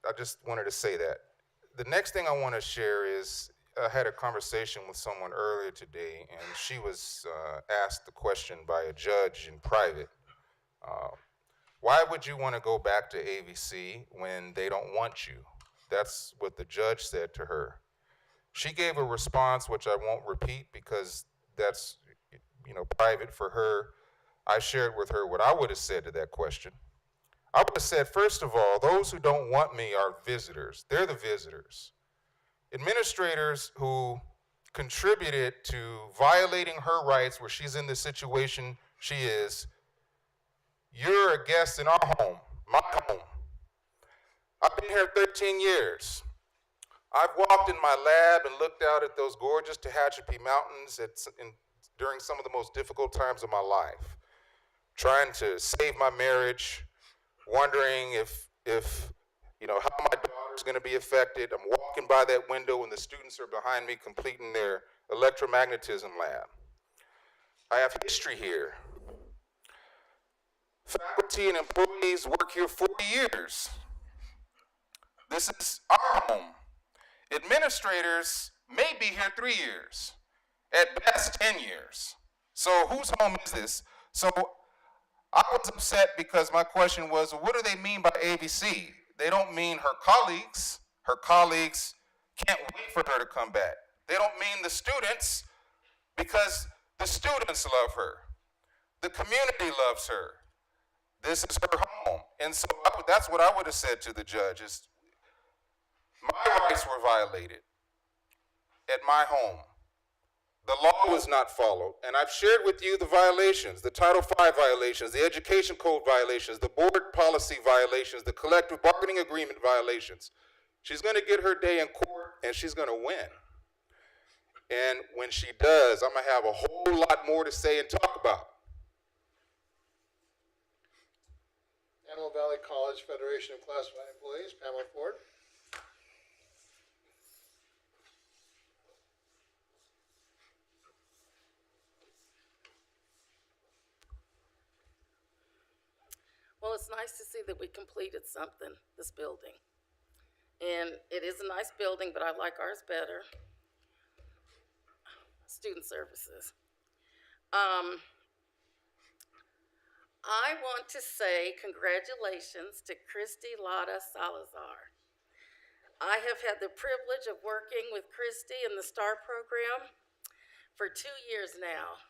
I just wanted to say that. The next thing I want to share is I had a conversation with someone earlier today, and she was asked the question by a judge in private. Why would you want to go back to AVC when they don't want you? That's what the judge said to her. She gave a response which I won't repeat because that's private for her. I shared with her what I would have said to that question. I would have said, first of all, those who don't want me are visitors. They're the visitors. Administrators who contributed to violating her rights where she's in the situation she is, you're a guest in our home, my home. I've been here 13 years. I've walked in my lab and looked out at those gorgeous Tehachapi Mountains during some of the most difficult times of my life, trying to save my marriage, wondering if how my daughter's going to be affected. I'm walking by that window and the students are behind me completing their electromagnetism lab. I have history here. Faculty and employees work here 40 years. This is our home. Administrators may be here 3 years. At best, 10 years. So whose home is this? So I was upset because my question was, what do they mean by AVC? They don't mean her colleagues. Her colleagues can't wait for her to come back. They don't mean the students because the students love her. The community loves her. This is her home. And so that's what I would have said to the judge is, my rights were violated at my home. The law was not followed, and I've shared with you the violations, the Title V violations, the Education Code violations, the board policy violations, the collective bargaining agreement violations. She's gonna get her day in court, and she's gonna win. And when she does, I'm gonna have a whole lot more to say and talk about. Antelope Valley College Federation of Classified Employees, Pamela Ford. Well, it's nice to see that we completed something, this building. And it is a nice building, but I like ours better. Student services. I want to say congratulations to Christy Lada Salazar. I have had the privilege of working with Christy in the STAR program for 2 years now.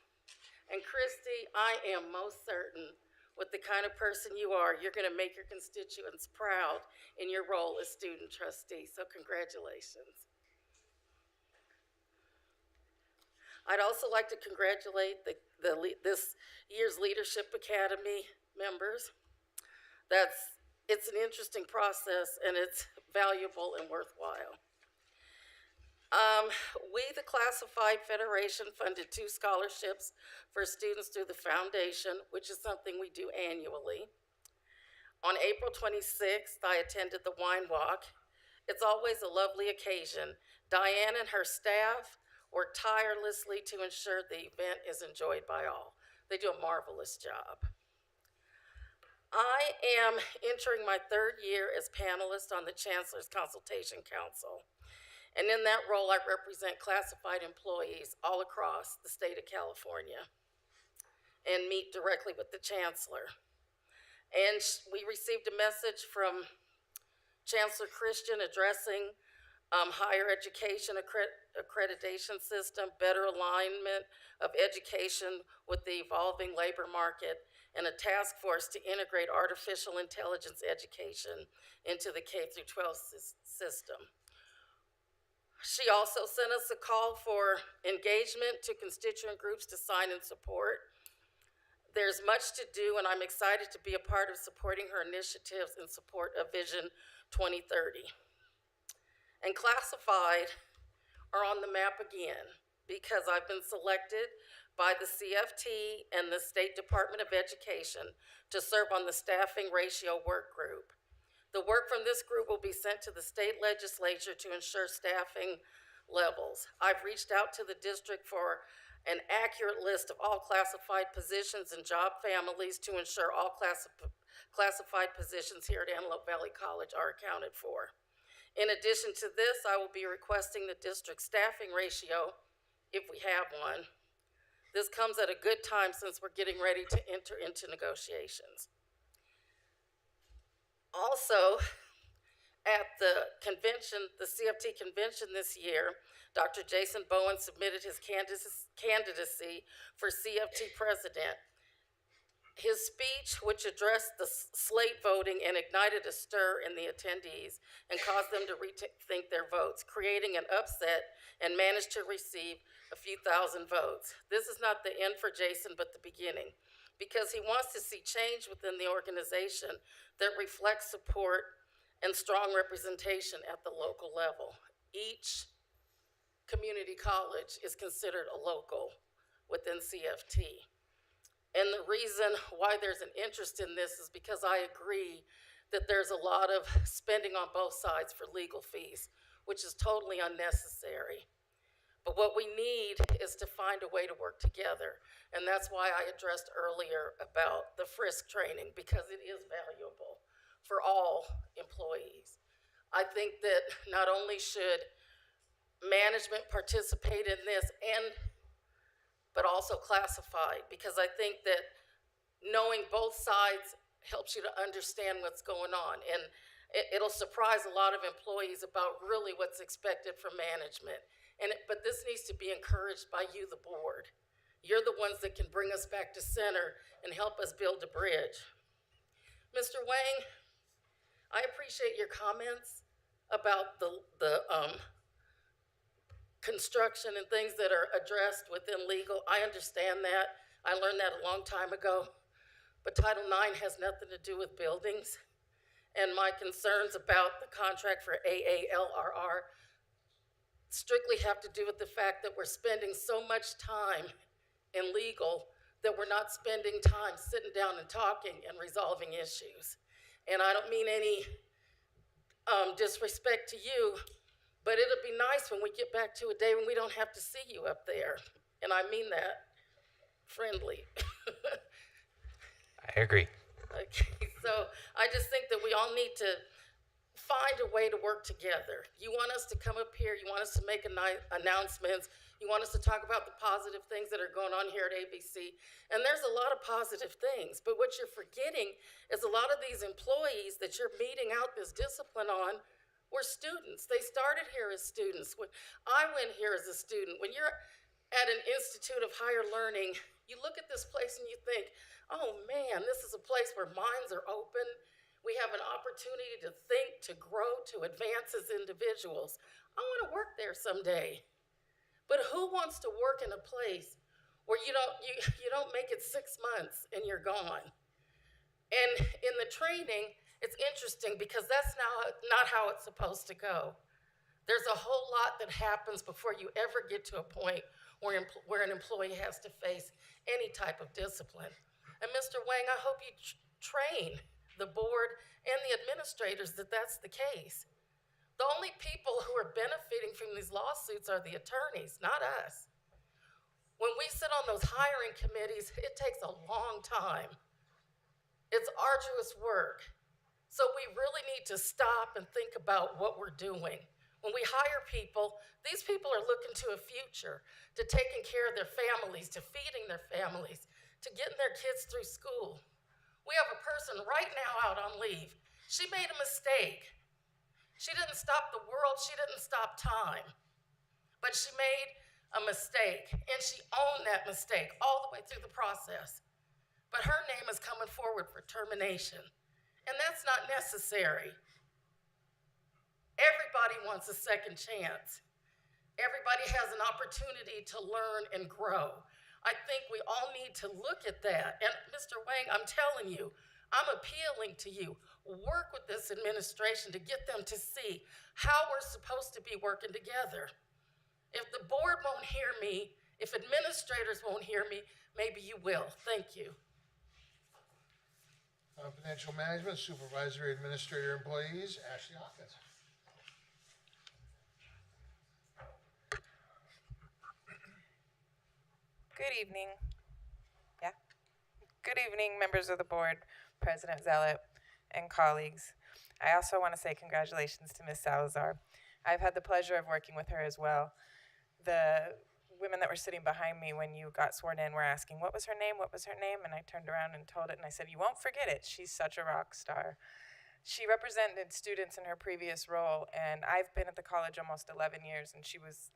And Christy, I am most certain with the kind of person you are, you're gonna make your constituents proud in your role as student trustee, so congratulations. I'd also like to congratulate this year's Leadership Academy members. It's an interesting process and it's valuable and worthwhile. We, the Classified Federation, funded 2 scholarships for students through the foundation, which is something we do annually. On April 26th, I attended the wine walk. It's always a lovely occasion. Diane and her staff work tirelessly to ensure the event is enjoyed by all. They do a marvelous job. I am entering my 3rd year as panelist on the Chancellor's Consultation Council. And in that role, I represent classified employees all across the state of California and meet directly with the Chancellor. And we received a message from Chancellor Christian addressing higher education accreditation system, better alignment of education with the evolving labor market, and a task force to integrate artificial intelligence education into the K-12 system. She also sent us a call for engagement to constituent groups to sign and support. There's much to do, and I'm excited to be a part of supporting her initiatives in support of Vision 2030. And Classified are on the map again because I've been selected by the CFT and the State Department of Education to serve on the staffing ratio work group. The work from this group will be sent to the state legislature to ensure staffing levels. I've reached out to the district for an accurate list of all classified positions and job families to ensure all classified positions here at Antelope Valley College are accounted for. In addition to this, I will be requesting the district staffing ratio, if we have one. This comes at a good time since we're getting ready to enter into negotiations. Also, at the convention, the CFT convention this year, Dr. Jason Bowen submitted his candidacy for CFT president. His speech, which addressed the slate voting and ignited a stir in the attendees and caused them to rethink their votes, creating an upset and managed to receive a few thousand votes. This is not the end for Jason, but the beginning, because he wants to see change within the organization that reflects support and strong representation at the local level. Each community college is considered a local within CFT. And the reason why there's an interest in this is because I agree that there's a lot of spending on both sides for legal fees, which is totally unnecessary. But what we need is to find a way to work together. And that's why I addressed earlier about the FRISC training, because it is valuable for all employees. I think that not only should management participate in this and but also classified, because I think that knowing both sides helps you to understand what's going on. And it'll surprise a lot of employees about really what's expected from management. But this needs to be encouraged by you, the board. You're the ones that can bring us back to center and help us build a bridge. Mr. Wang, I appreciate your comments about the construction and things that are addressed within legal. I understand that. I learned that a long time ago. But Title IX has nothing to do with buildings. And my concerns about the contract for AALRR strictly have to do with the fact that we're spending so much time in legal that we're not spending time sitting down and talking and resolving issues. And I don't mean any disrespect to you, but it'll be nice when we get back to a day when we don't have to see you up there. And I mean that friendly. I agree. Okay, so I just think that we all need to find a way to work together. You want us to come up here, you want us to make announcements, you want us to talk about the positive things that are going on here at AVC, and there's a lot of positive things, but what you're forgetting is a lot of these employees that you're meeting out this discipline on were students. They started here as students. When I went here as a student, when you're at an institute of higher learning, you look at this place and you think, oh man, this is a place where minds are open. We have an opportunity to think, to grow, to advance as individuals. I want to work there someday. But who wants to work in a place where you don't make it 6 months and you're gone? And in the training, it's interesting because that's not how it's supposed to go. There's a whole lot that happens before you ever get to a point where an employee has to face any type of discipline. And Mr. Wang, I hope you train the board and the administrators that that's the case. The only people who are benefiting from these lawsuits are the attorneys, not us. When we sit on those hiring committees, it takes a long time. It's arduous work. So we really need to stop and think about what we're doing. When we hire people, these people are looking to a future, to taking care of their families, to feeding their families, to getting their kids through school. We have a person right now out on leave. She made a mistake. She didn't stop the world, she didn't stop time. But she made a mistake, and she owned that mistake all the way through the process. But her name is coming forward for termination, and that's not necessary. Everybody wants a second chance. Everybody has an opportunity to learn and grow. I think we all need to look at that. And Mr. Wang, I'm telling you, I'm appealing to you. Work with this administration to get them to see how we're supposed to be working together. If the board won't hear me, if administrators won't hear me, maybe you will. Thank you. Financial Management, Supervisory Administrator Employees, Ashley Hawkins. Good evening. Yeah. Good evening, members of the board, President Zealot, and colleagues. I also want to say congratulations to Ms. Salazar. I've had the pleasure of working with her as well. The women that were sitting behind me when you got sworn in were asking, what was her name? What was her name? And I turned around and told it, and I said, you won't forget it. She's such a rock star. She represented students in her previous role, and I've been at the college almost 11 years, and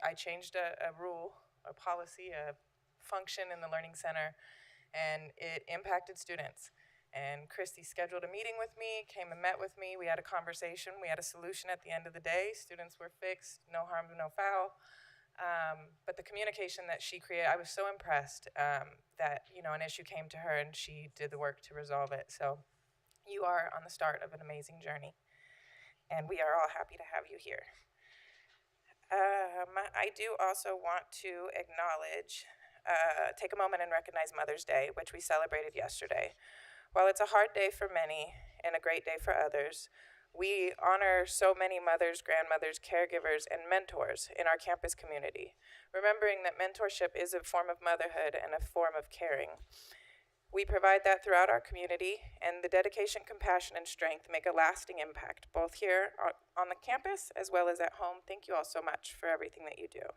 I changed a rule, a policy, a function in the Learning Center, and it impacted students. And Christy scheduled a meeting with me, came and met with me. We had a conversation. We had a solution at the end of the day. Students were fixed, no harm, no foul. But the communication that she created, I was so impressed that, an issue came to her and she did the work to resolve it. So you are on the start of an amazing journey, and we are all happy to have you here. I do also want to acknowledge, take a moment and recognize Mother's Day, which we celebrated yesterday. While it's a hard day for many and a great day for others, we honor so many mothers, grandmothers, caregivers, and mentors in our campus community, remembering that mentorship is a form of motherhood and a form of caring. We provide that throughout our community, and the dedication, compassion, and strength make a lasting impact, both here on the campus as well as at home. Thank you all so much for everything that you do.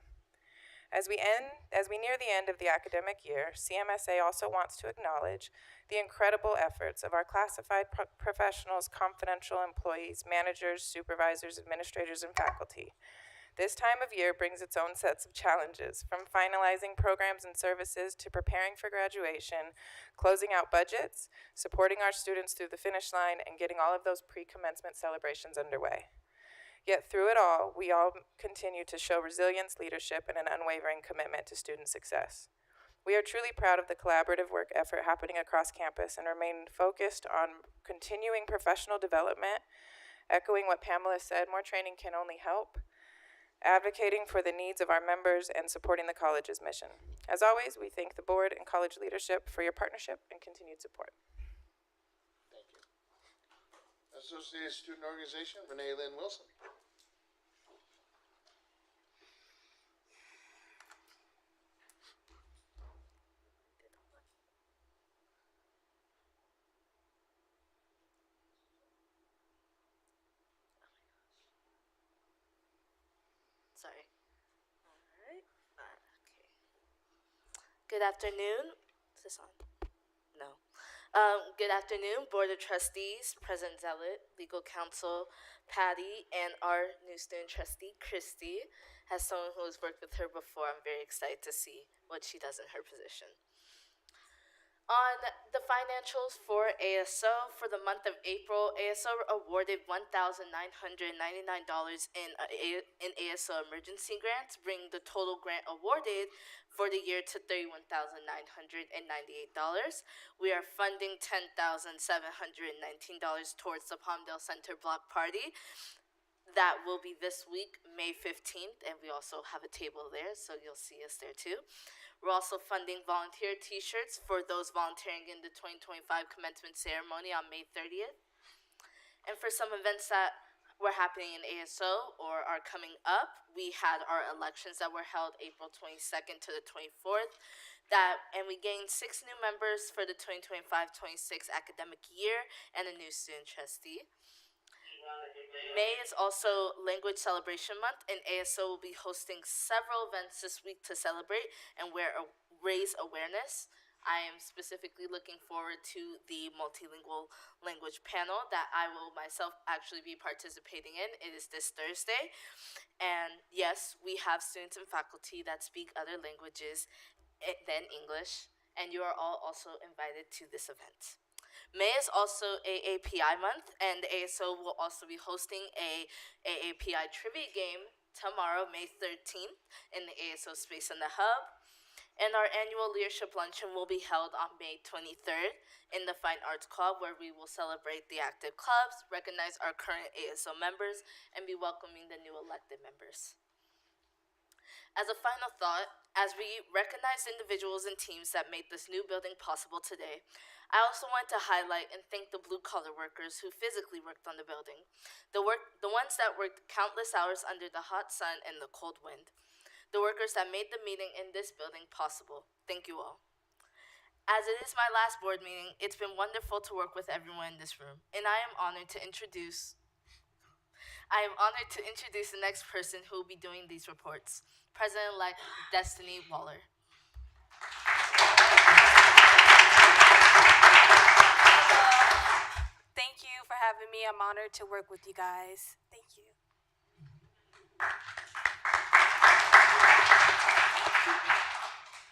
As we near the end of the academic year, CMSA also wants to acknowledge the incredible efforts of our classified professionals, confidential employees, managers, supervisors, administrators, and faculty. This time of year brings its own sets of challenges, from finalizing programs and services to preparing for graduation, closing out budgets, supporting our students through the finish line, and getting all of those pre-commencement celebrations underway. Yet through it all, we all continue to show resilience, leadership, and an unwavering commitment to student success. We are truly proud of the collaborative work effort happening across campus and remain focused on continuing professional development, echoing what Pamela said, more training can only help, advocating for the needs of our members, and supporting the college's mission. As always, we thank the board and college leadership for your partnership and continued support. Thank you. Associated Student Organization, Renee Lynn Wilson. Sorry. All right. Okay. Good afternoon. Is this on? No. Good afternoon, Board of Trustees, President Zealot, Legal Counsel Patty, and our new student trustee, Christy. As someone who has worked with her before, I'm very excited to see what she does in her position. On the financials for ASO, for the month of April, ASO awarded $1,999 in ASO emergency grants, bringing the total grant awarded for the year to $31,998. We are funding $10,719 towards the Palmdale Center Block Party. That will be this week, May 15th, and we also have a table there, so you'll see us there too. We're also funding volunteer t-shirts for those volunteering in the 2025 commencement ceremony on May 30th. And for some events that were happening in ASO or are coming up, we had our elections that were held April 22nd to the 24th. And we gained 6 new members for the 2025-26 academic year and a new student trustee. May is also Language Celebration Month, and ASO will be hosting several events this week to celebrate and raise awareness. I am specifically looking forward to the multilingual language panel that I will myself actually be participating in. It is this Thursday. And yes, we have students and faculty that speak other languages than English, and you are all also invited to this event. May is also AAPI month, and ASO will also be hosting a AAPI trivia game tomorrow, May 13th, in the ASO space in the hub. And our annual leadership luncheon will be held on May 23rd in the Fine Arts Club, where we will celebrate the active clubs, recognize our current ASO members, and be welcoming the new elected members. As a final thought, as we recognize individuals and teams that made this new building possible today, I also want to highlight and thank the blue-collar workers who physically worked on the building, the ones that worked countless hours under the hot sun and the cold wind, the workers that made the meeting in this building possible. Thank you all. As it is my last board meeting, it's been wonderful to work with everyone in this room, and I am honored to introduce the next person who will be doing these reports, President-elect Destiny Waller. Thank you for having me. I'm honored to work with you guys. Thank you.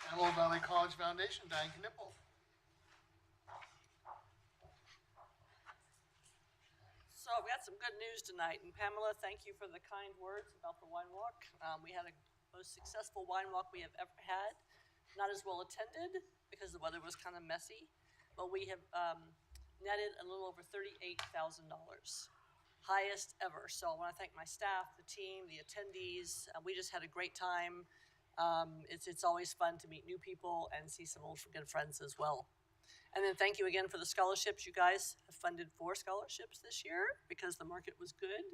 Antelope Valley College Foundation, Diane Knippel. So I've got some good news tonight, and Pamela, thank you for the kind words about the wine walk. We had the most successful wine walk we have ever had. Not as well attended because the weather was kind of messy, but we have netted a little over $38,000, highest ever. So I want to thank my staff, the team, the attendees. We just had a great time. It's always fun to meet new people and see some old good friends as well. And then thank you again for the scholarships. You guys have funded 4 scholarships this year because the market was good,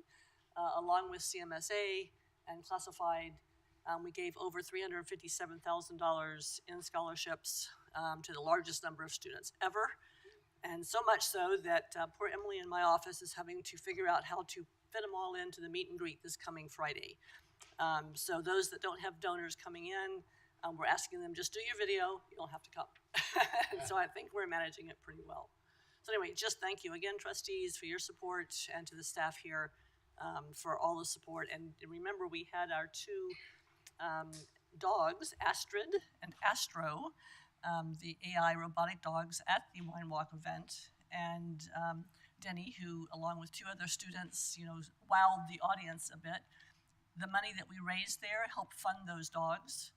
along with CMSA and classified. We gave over $357,000 in scholarships to the largest number of students ever. And so much so that poor Emily in my office is having to figure out how to fit them all into the meet and greet this coming Friday. So those that don't have donors coming in, we're asking them, just do your video, you don't have to come. And so I think we're managing it pretty well. So anyway, just thank you again, trustees, for your support, and to the staff here for all the support. And remember, we had our two dogs, Astrid and Astro, the AI robotic dogs at the Wine Walk event. And Denny, who along with two other students, wowed the audience a bit. The money that we raised there helped fund those dogs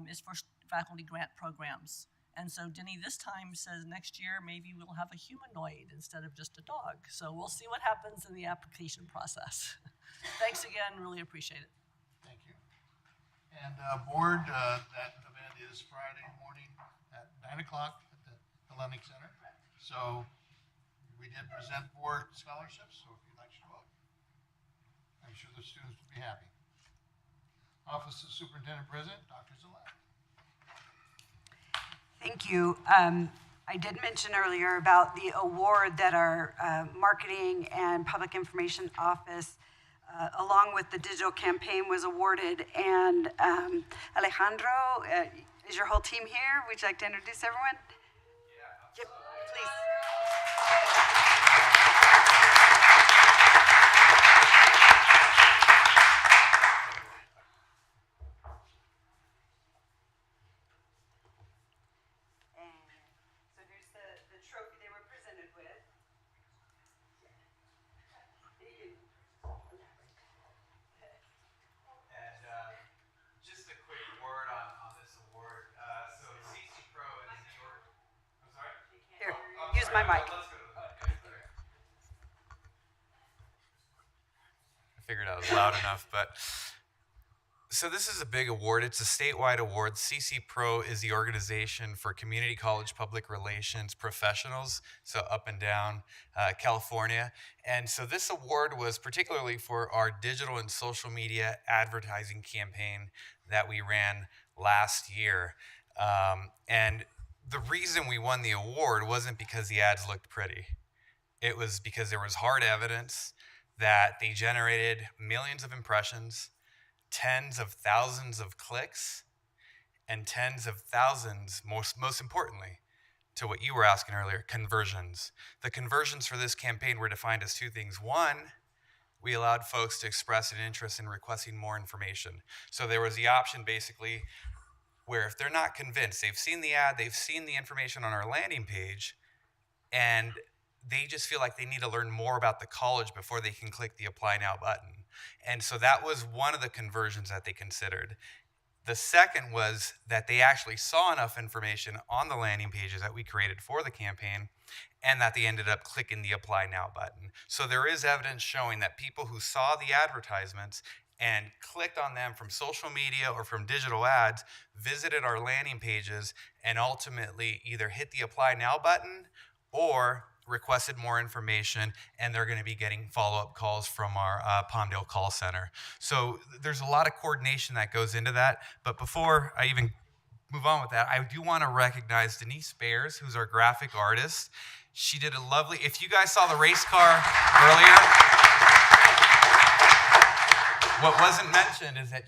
is for faculty grant programs. And so Denny this time says next year maybe we'll have a humanoid instead of just a dog. So we'll see what happens in the application process. Thanks again, really appreciate it. Thank you. And board, that event is Friday morning at 9 o'clock at the Hellenic Center. So we did present 4 scholarships, so if you'd like to show up, I'm sure the students will be happy. Office of Superintendent President, Dr. Zalat. Thank you. I did mention earlier about the award that our Marketing and Public Information Office, along with the digital campaign, was awarded. And Alejandro, is your whole team here? Would you like to introduce everyone? Yeah. Yep, please. Use my mic. I figured I was loud enough, but so this is a big award. It's a statewide award. CC Pro is the organization for community college public relations professionals, so up and down California. And so this award was particularly for our digital and social media advertising campaign that we ran last year. And the reason we won the award wasn't because the ads looked pretty. It was because there was hard evidence that they generated millions of impressions, tens of thousands of clicks, and tens of thousands, most importantly, to what you were asking earlier, conversions. The conversions for this campaign were defined as 2 things. 1, we allowed folks to express an interest in requesting more information. So there was the option basically where if they're not convinced, they've seen the ad, they've seen the information on our landing page, and they just feel like they need to learn more about the college before they can click the Apply Now button. And so that was one of the conversions that they considered. The second was that they actually saw enough information on the landing pages that we created for the campaign, and that they ended up clicking the Apply Now button. So there is evidence showing that people who saw the advertisements and clicked on them from social media or from digital ads, visited our landing pages, and ultimately either hit the Apply Now button or requested more information, and they're going to be getting follow-up calls from our Palmdale call center. So there's a lot of coordination that goes into that. But before I even move on with that, I do want to recognize Denise Bears, who's our graphic artist. She did a lovely, if you guys saw the race car earlier, what wasn't mentioned is that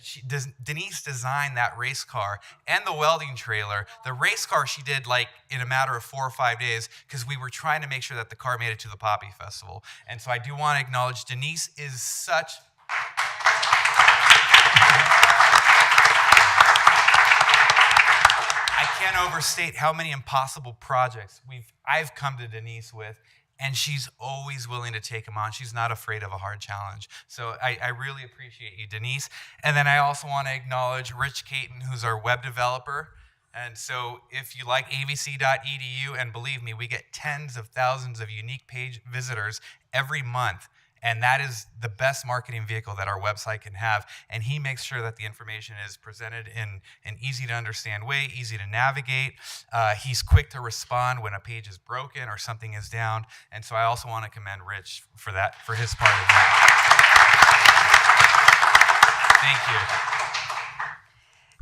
Denise designed that race car and the welding trailer. The race car she did like in a matter of 4 or 5 days because we were trying to make sure that the car made it to the Poppy Festival. And so I do want to acknowledge Denise is such... I can't overstate how many impossible projects I've come to Denise with, and she's always willing to take them on. She's not afraid of a hard challenge. So I really appreciate you, Denise. And then I also want to acknowledge Rich Caton, who's our web developer. And so if you like avc.edu, and believe me, we get tens of thousands of unique page visitors every month. And that is the best marketing vehicle that our website can have. And he makes sure that the information is presented in an easy to understand way, easy to navigate. He's quick to respond when a page is broken or something is down. And so I also want to commend Rich for that, for his part of that. Thank you.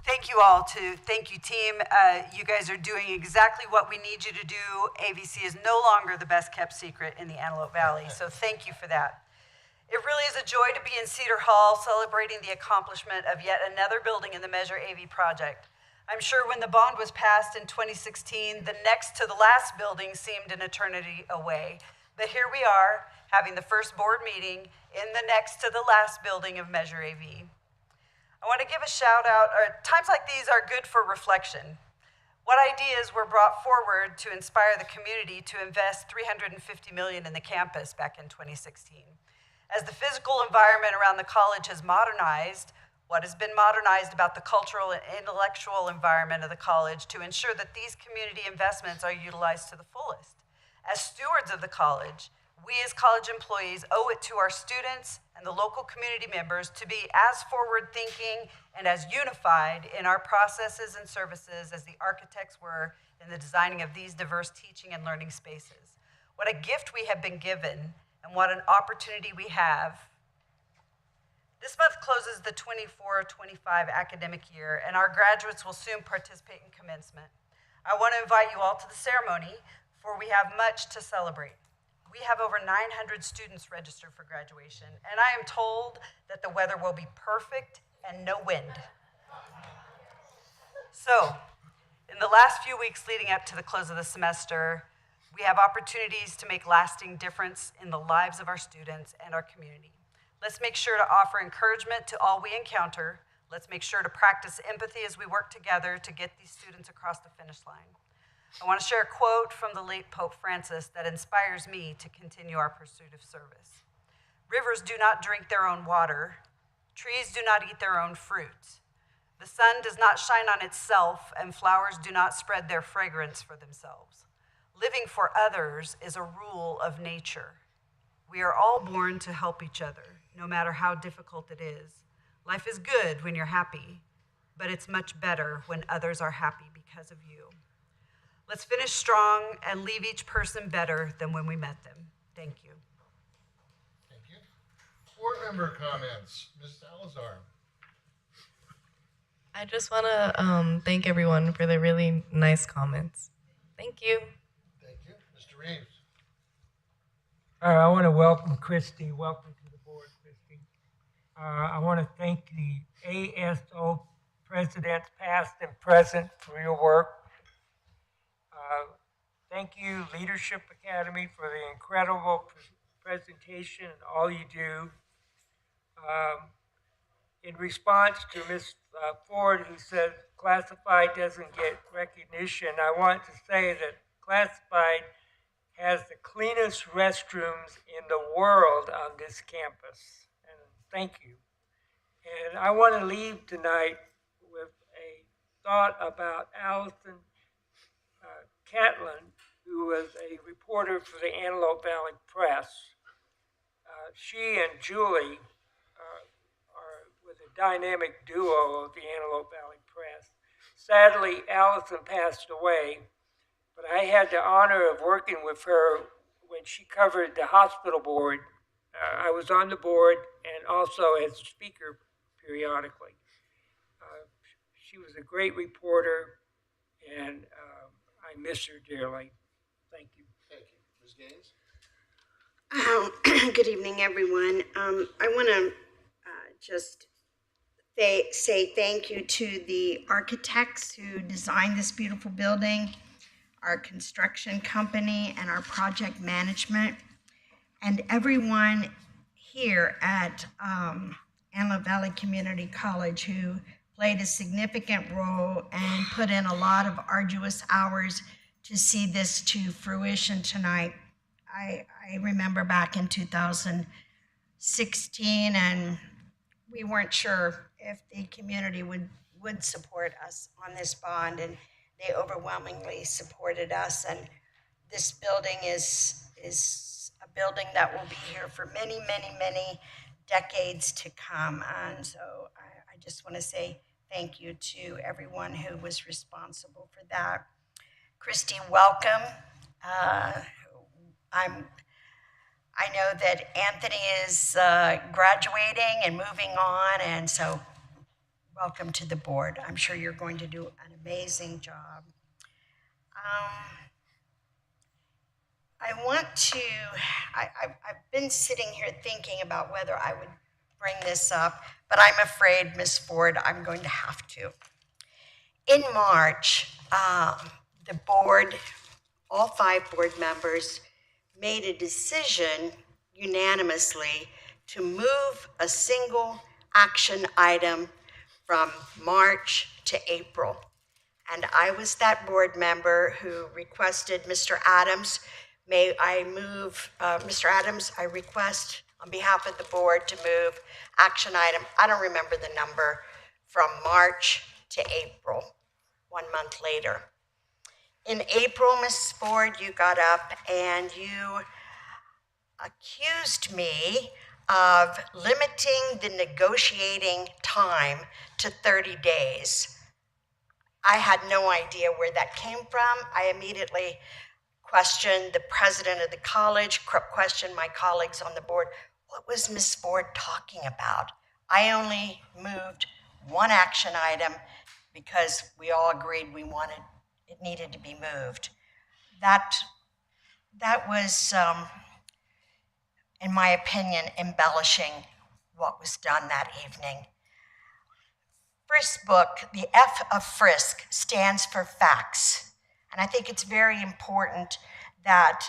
Thank you all, too. Thank you, team. You guys are doing exactly what we need you to do. AVC is no longer the best kept secret in the Antelope Valley, so thank you for that. It really is a joy to be in Cedar Hall celebrating the accomplishment of yet another building in the Measure AV project. I'm sure when the bond was passed in 2016, the next to the last building seemed an eternity away. But here we are, having the first board meeting in the next to the last building of Measure AV. I want to give a shout out, times like these are good for reflection. What ideas were brought forward to inspire the community to invest $350 million in the campus back in 2016? As the physical environment around the college has modernized, what has been modernized about the cultural and intellectual environment of the college to ensure that these community investments are utilized to the fullest? As stewards of the college, we as college employees owe it to our students and the local community members to be as forward-thinking and as unified in our processes and services as the architects were in the designing of these diverse teaching and learning spaces. What a gift we have been given and what an opportunity we have. This month closes the 24-25 academic year, and our graduates will soon participate in commencement. I want to invite you all to the ceremony, for we have much to celebrate. We have over 900 students registered for graduation, and I am told that the weather will be perfect and no wind. So, in the last few weeks leading up to the close of the semester, we have opportunities to make lasting difference in the lives of our students and our community. Let's make sure to offer encouragement to all we encounter. Let's make sure to practice empathy as we work together to get these students across the finish line. I want to share a quote from the late Pope Francis that inspires me to continue our pursuit of service. Rivers do not drink their own water. Trees do not eat their own fruit. The sun does not shine on itself, and flowers do not spread their fragrance for themselves. Living for others is a rule of nature. We are all born to help each other, no matter how difficult it is. Life is good when you're happy, but it's much better when others are happy because of you. Let's finish strong and leave each person better than when we met them. Thank you. Thank you. Board member comments. Ms. Salazar. I just want to thank everyone for the really nice comments. Thank you. Thank you. Mr. Reeves. I want to welcome Christy. Welcome to the board, Christy. I want to thank the ASO presidents, past and present, for your work. Thank you, Leadership Academy, for the incredible presentation and all you do. In response to Ms. Ford, who said classified doesn't get recognition, I want to say that classified has the cleanest restrooms in the world on this campus. And thank you. And I want to leave tonight with a thought about Allison Catlin, who was a reporter for the Antelope Valley Press. She and Julie was a dynamic duo of the Antelope Valley Press. Sadly, Allison passed away, but I had the honor of working with her when she covered the hospital board. I was on the board and also as a speaker periodically. She was a great reporter, and I miss her dearly. Thank you. Thank you. Ms. Gaines? Good evening, everyone. I want to just say thank you to the architects who designed this beautiful building, our construction company, and our project management, and everyone here at Antelope Valley Community College who played a significant role and put in a lot of arduous hours to see this to fruition tonight. I remember back in 2016, and we weren't sure if the community would support us on this bond, and they overwhelmingly supported us. And this building is a building that will be here for many, many, many decades to come. And so I just want to say thank you to everyone who was responsible for that. Christy, welcome. I know that Anthony is graduating and moving on, and so welcome to the board. I'm sure you're going to do an amazing job. I want to, I've been sitting here thinking about whether I would bring this up, but I'm afraid, Ms. Ford, I'm going to have to. In March, the board, all 5 board members, made a decision unanimously to move a single action item from March to April. And I was that board member who requested Mr. Adams, may I move, Mr. Adams, I request on behalf of the board to move action item, I don't remember the number, from March to April, 1 month later. In April, Ms. Ford, you got up and you accused me of limiting the negotiating time to 30 days. I had no idea where that came from. I immediately questioned the president of the college, questioned my colleagues on the board. What was Ms. Ford talking about? I only moved one action item because we all agreed it needed to be moved. That was, in my opinion, embellishing what was done that evening. Frisk book, the F of Frisk, stands for facts. And I think it's very important that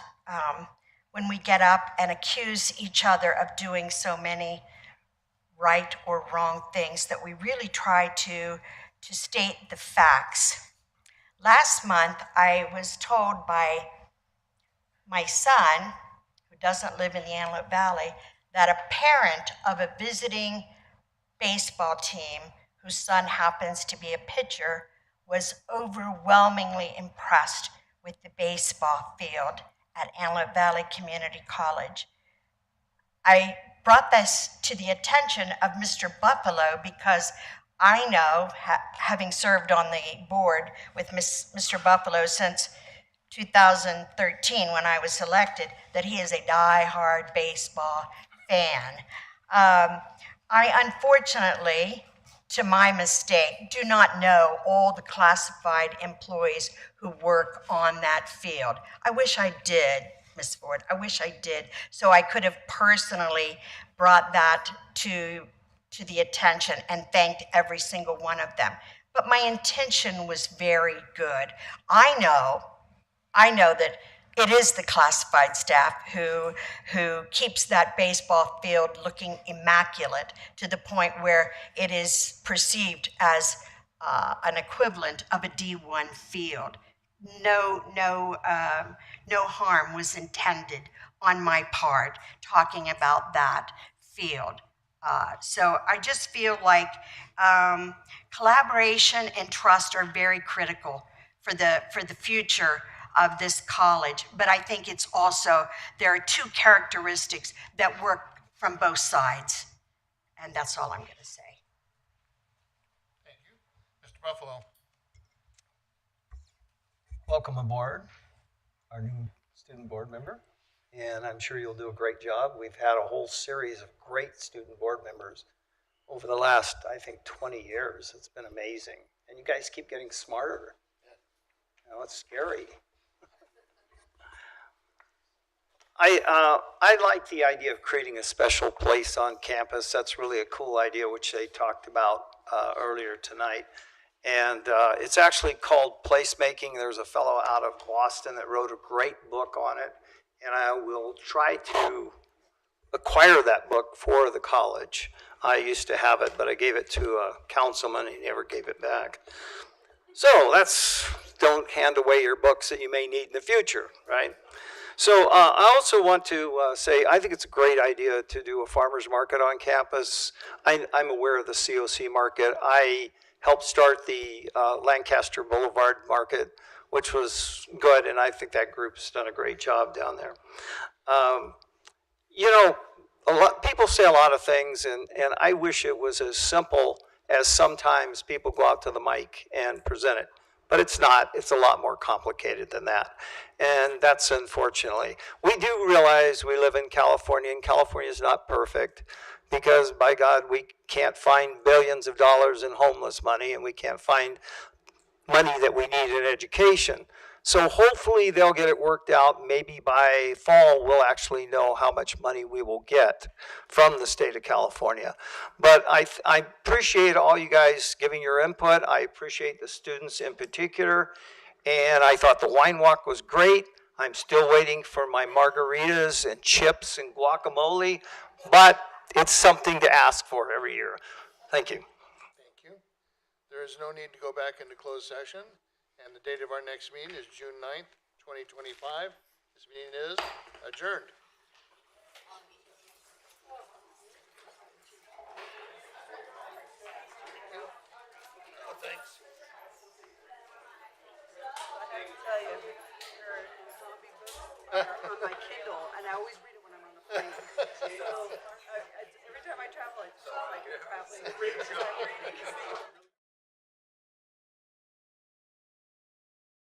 when we get up and accuse each other of doing so many right or wrong things, that we really try to state the facts. Last month, I was told by my son, who doesn't live in the Antelope Valley, that a parent of a visiting baseball team whose son happens to be a pitcher was overwhelmingly impressed with the baseball field at Antelope Valley Community College. I brought this to the attention of Mr. Buffalo because I know, having served on the board with Mr. Buffalo since 2013 when I was elected, that he is a die-hard baseball fan. I unfortunately, to my mistake, do not know all the classified employees who work on that field. I wish I did, Ms. Ford. I wish I did, so I could have personally brought that to the attention and thanked every single one of them. But my intention was very good. I know that it is the classified staff who keeps that baseball field looking immaculate to the point where it is perceived as an equivalent of a D1 field. No harm was intended on my part talking about that field. So I just feel like collaboration and trust are very critical for the future of this college, but I think it's also, there are 2 characteristics that work from both sides, and that's all I'm going to say. Thank you. Mr. Buffalo. Welcome aboard, our new student board member, and I'm sure you'll do a great job. We've had a whole series of great student board members over the last, I think, 20 years. It's been amazing, and you guys keep getting smarter. You know, it's scary. I like the idea of creating a special place on campus. That's really a cool idea, which they talked about earlier tonight. And it's actually called placemaking. There's a fellow out of Boston that wrote a great book on it. And I will try to acquire that book for the college. I used to have it, but I gave it to a councilman. He never gave it back. So don't hand away your books that you may need in the future, right? So I also want to say, I think it's a great idea to do a farmer's market on campus. I'm aware of the COC market. I helped start the Lancaster Boulevard market, which was good, and I think that group's done a great job down there. You know, people say a lot of things, and I wish it was as simple as sometimes people go out to the mic and present it. But it's not. It's a lot more complicated than that. And that's unfortunately. We do realize we live in California, and California is not perfect because, by God, we can't find billions of dollars in homeless money, and we can't find money that we need in education. So hopefully they'll get it worked out. Maybe by fall, we'll actually know how much money we will get from the state of California. But I appreciate all you guys giving your input. I appreciate the students in particular. And I thought the wine walk was great. I'm still waiting for my margaritas and chips and guacamole, but it's something to ask for every year. Thank you. Thank you. There is no need to go back into closed session, and the date of our next meeting is June 9th, 2025. This meeting is adjourned. Oh, thanks. I have to tell you, there are zombie books on my Kindle, and I always read it when I'm on the plane. So every time I travel, I just feel like I'm traveling.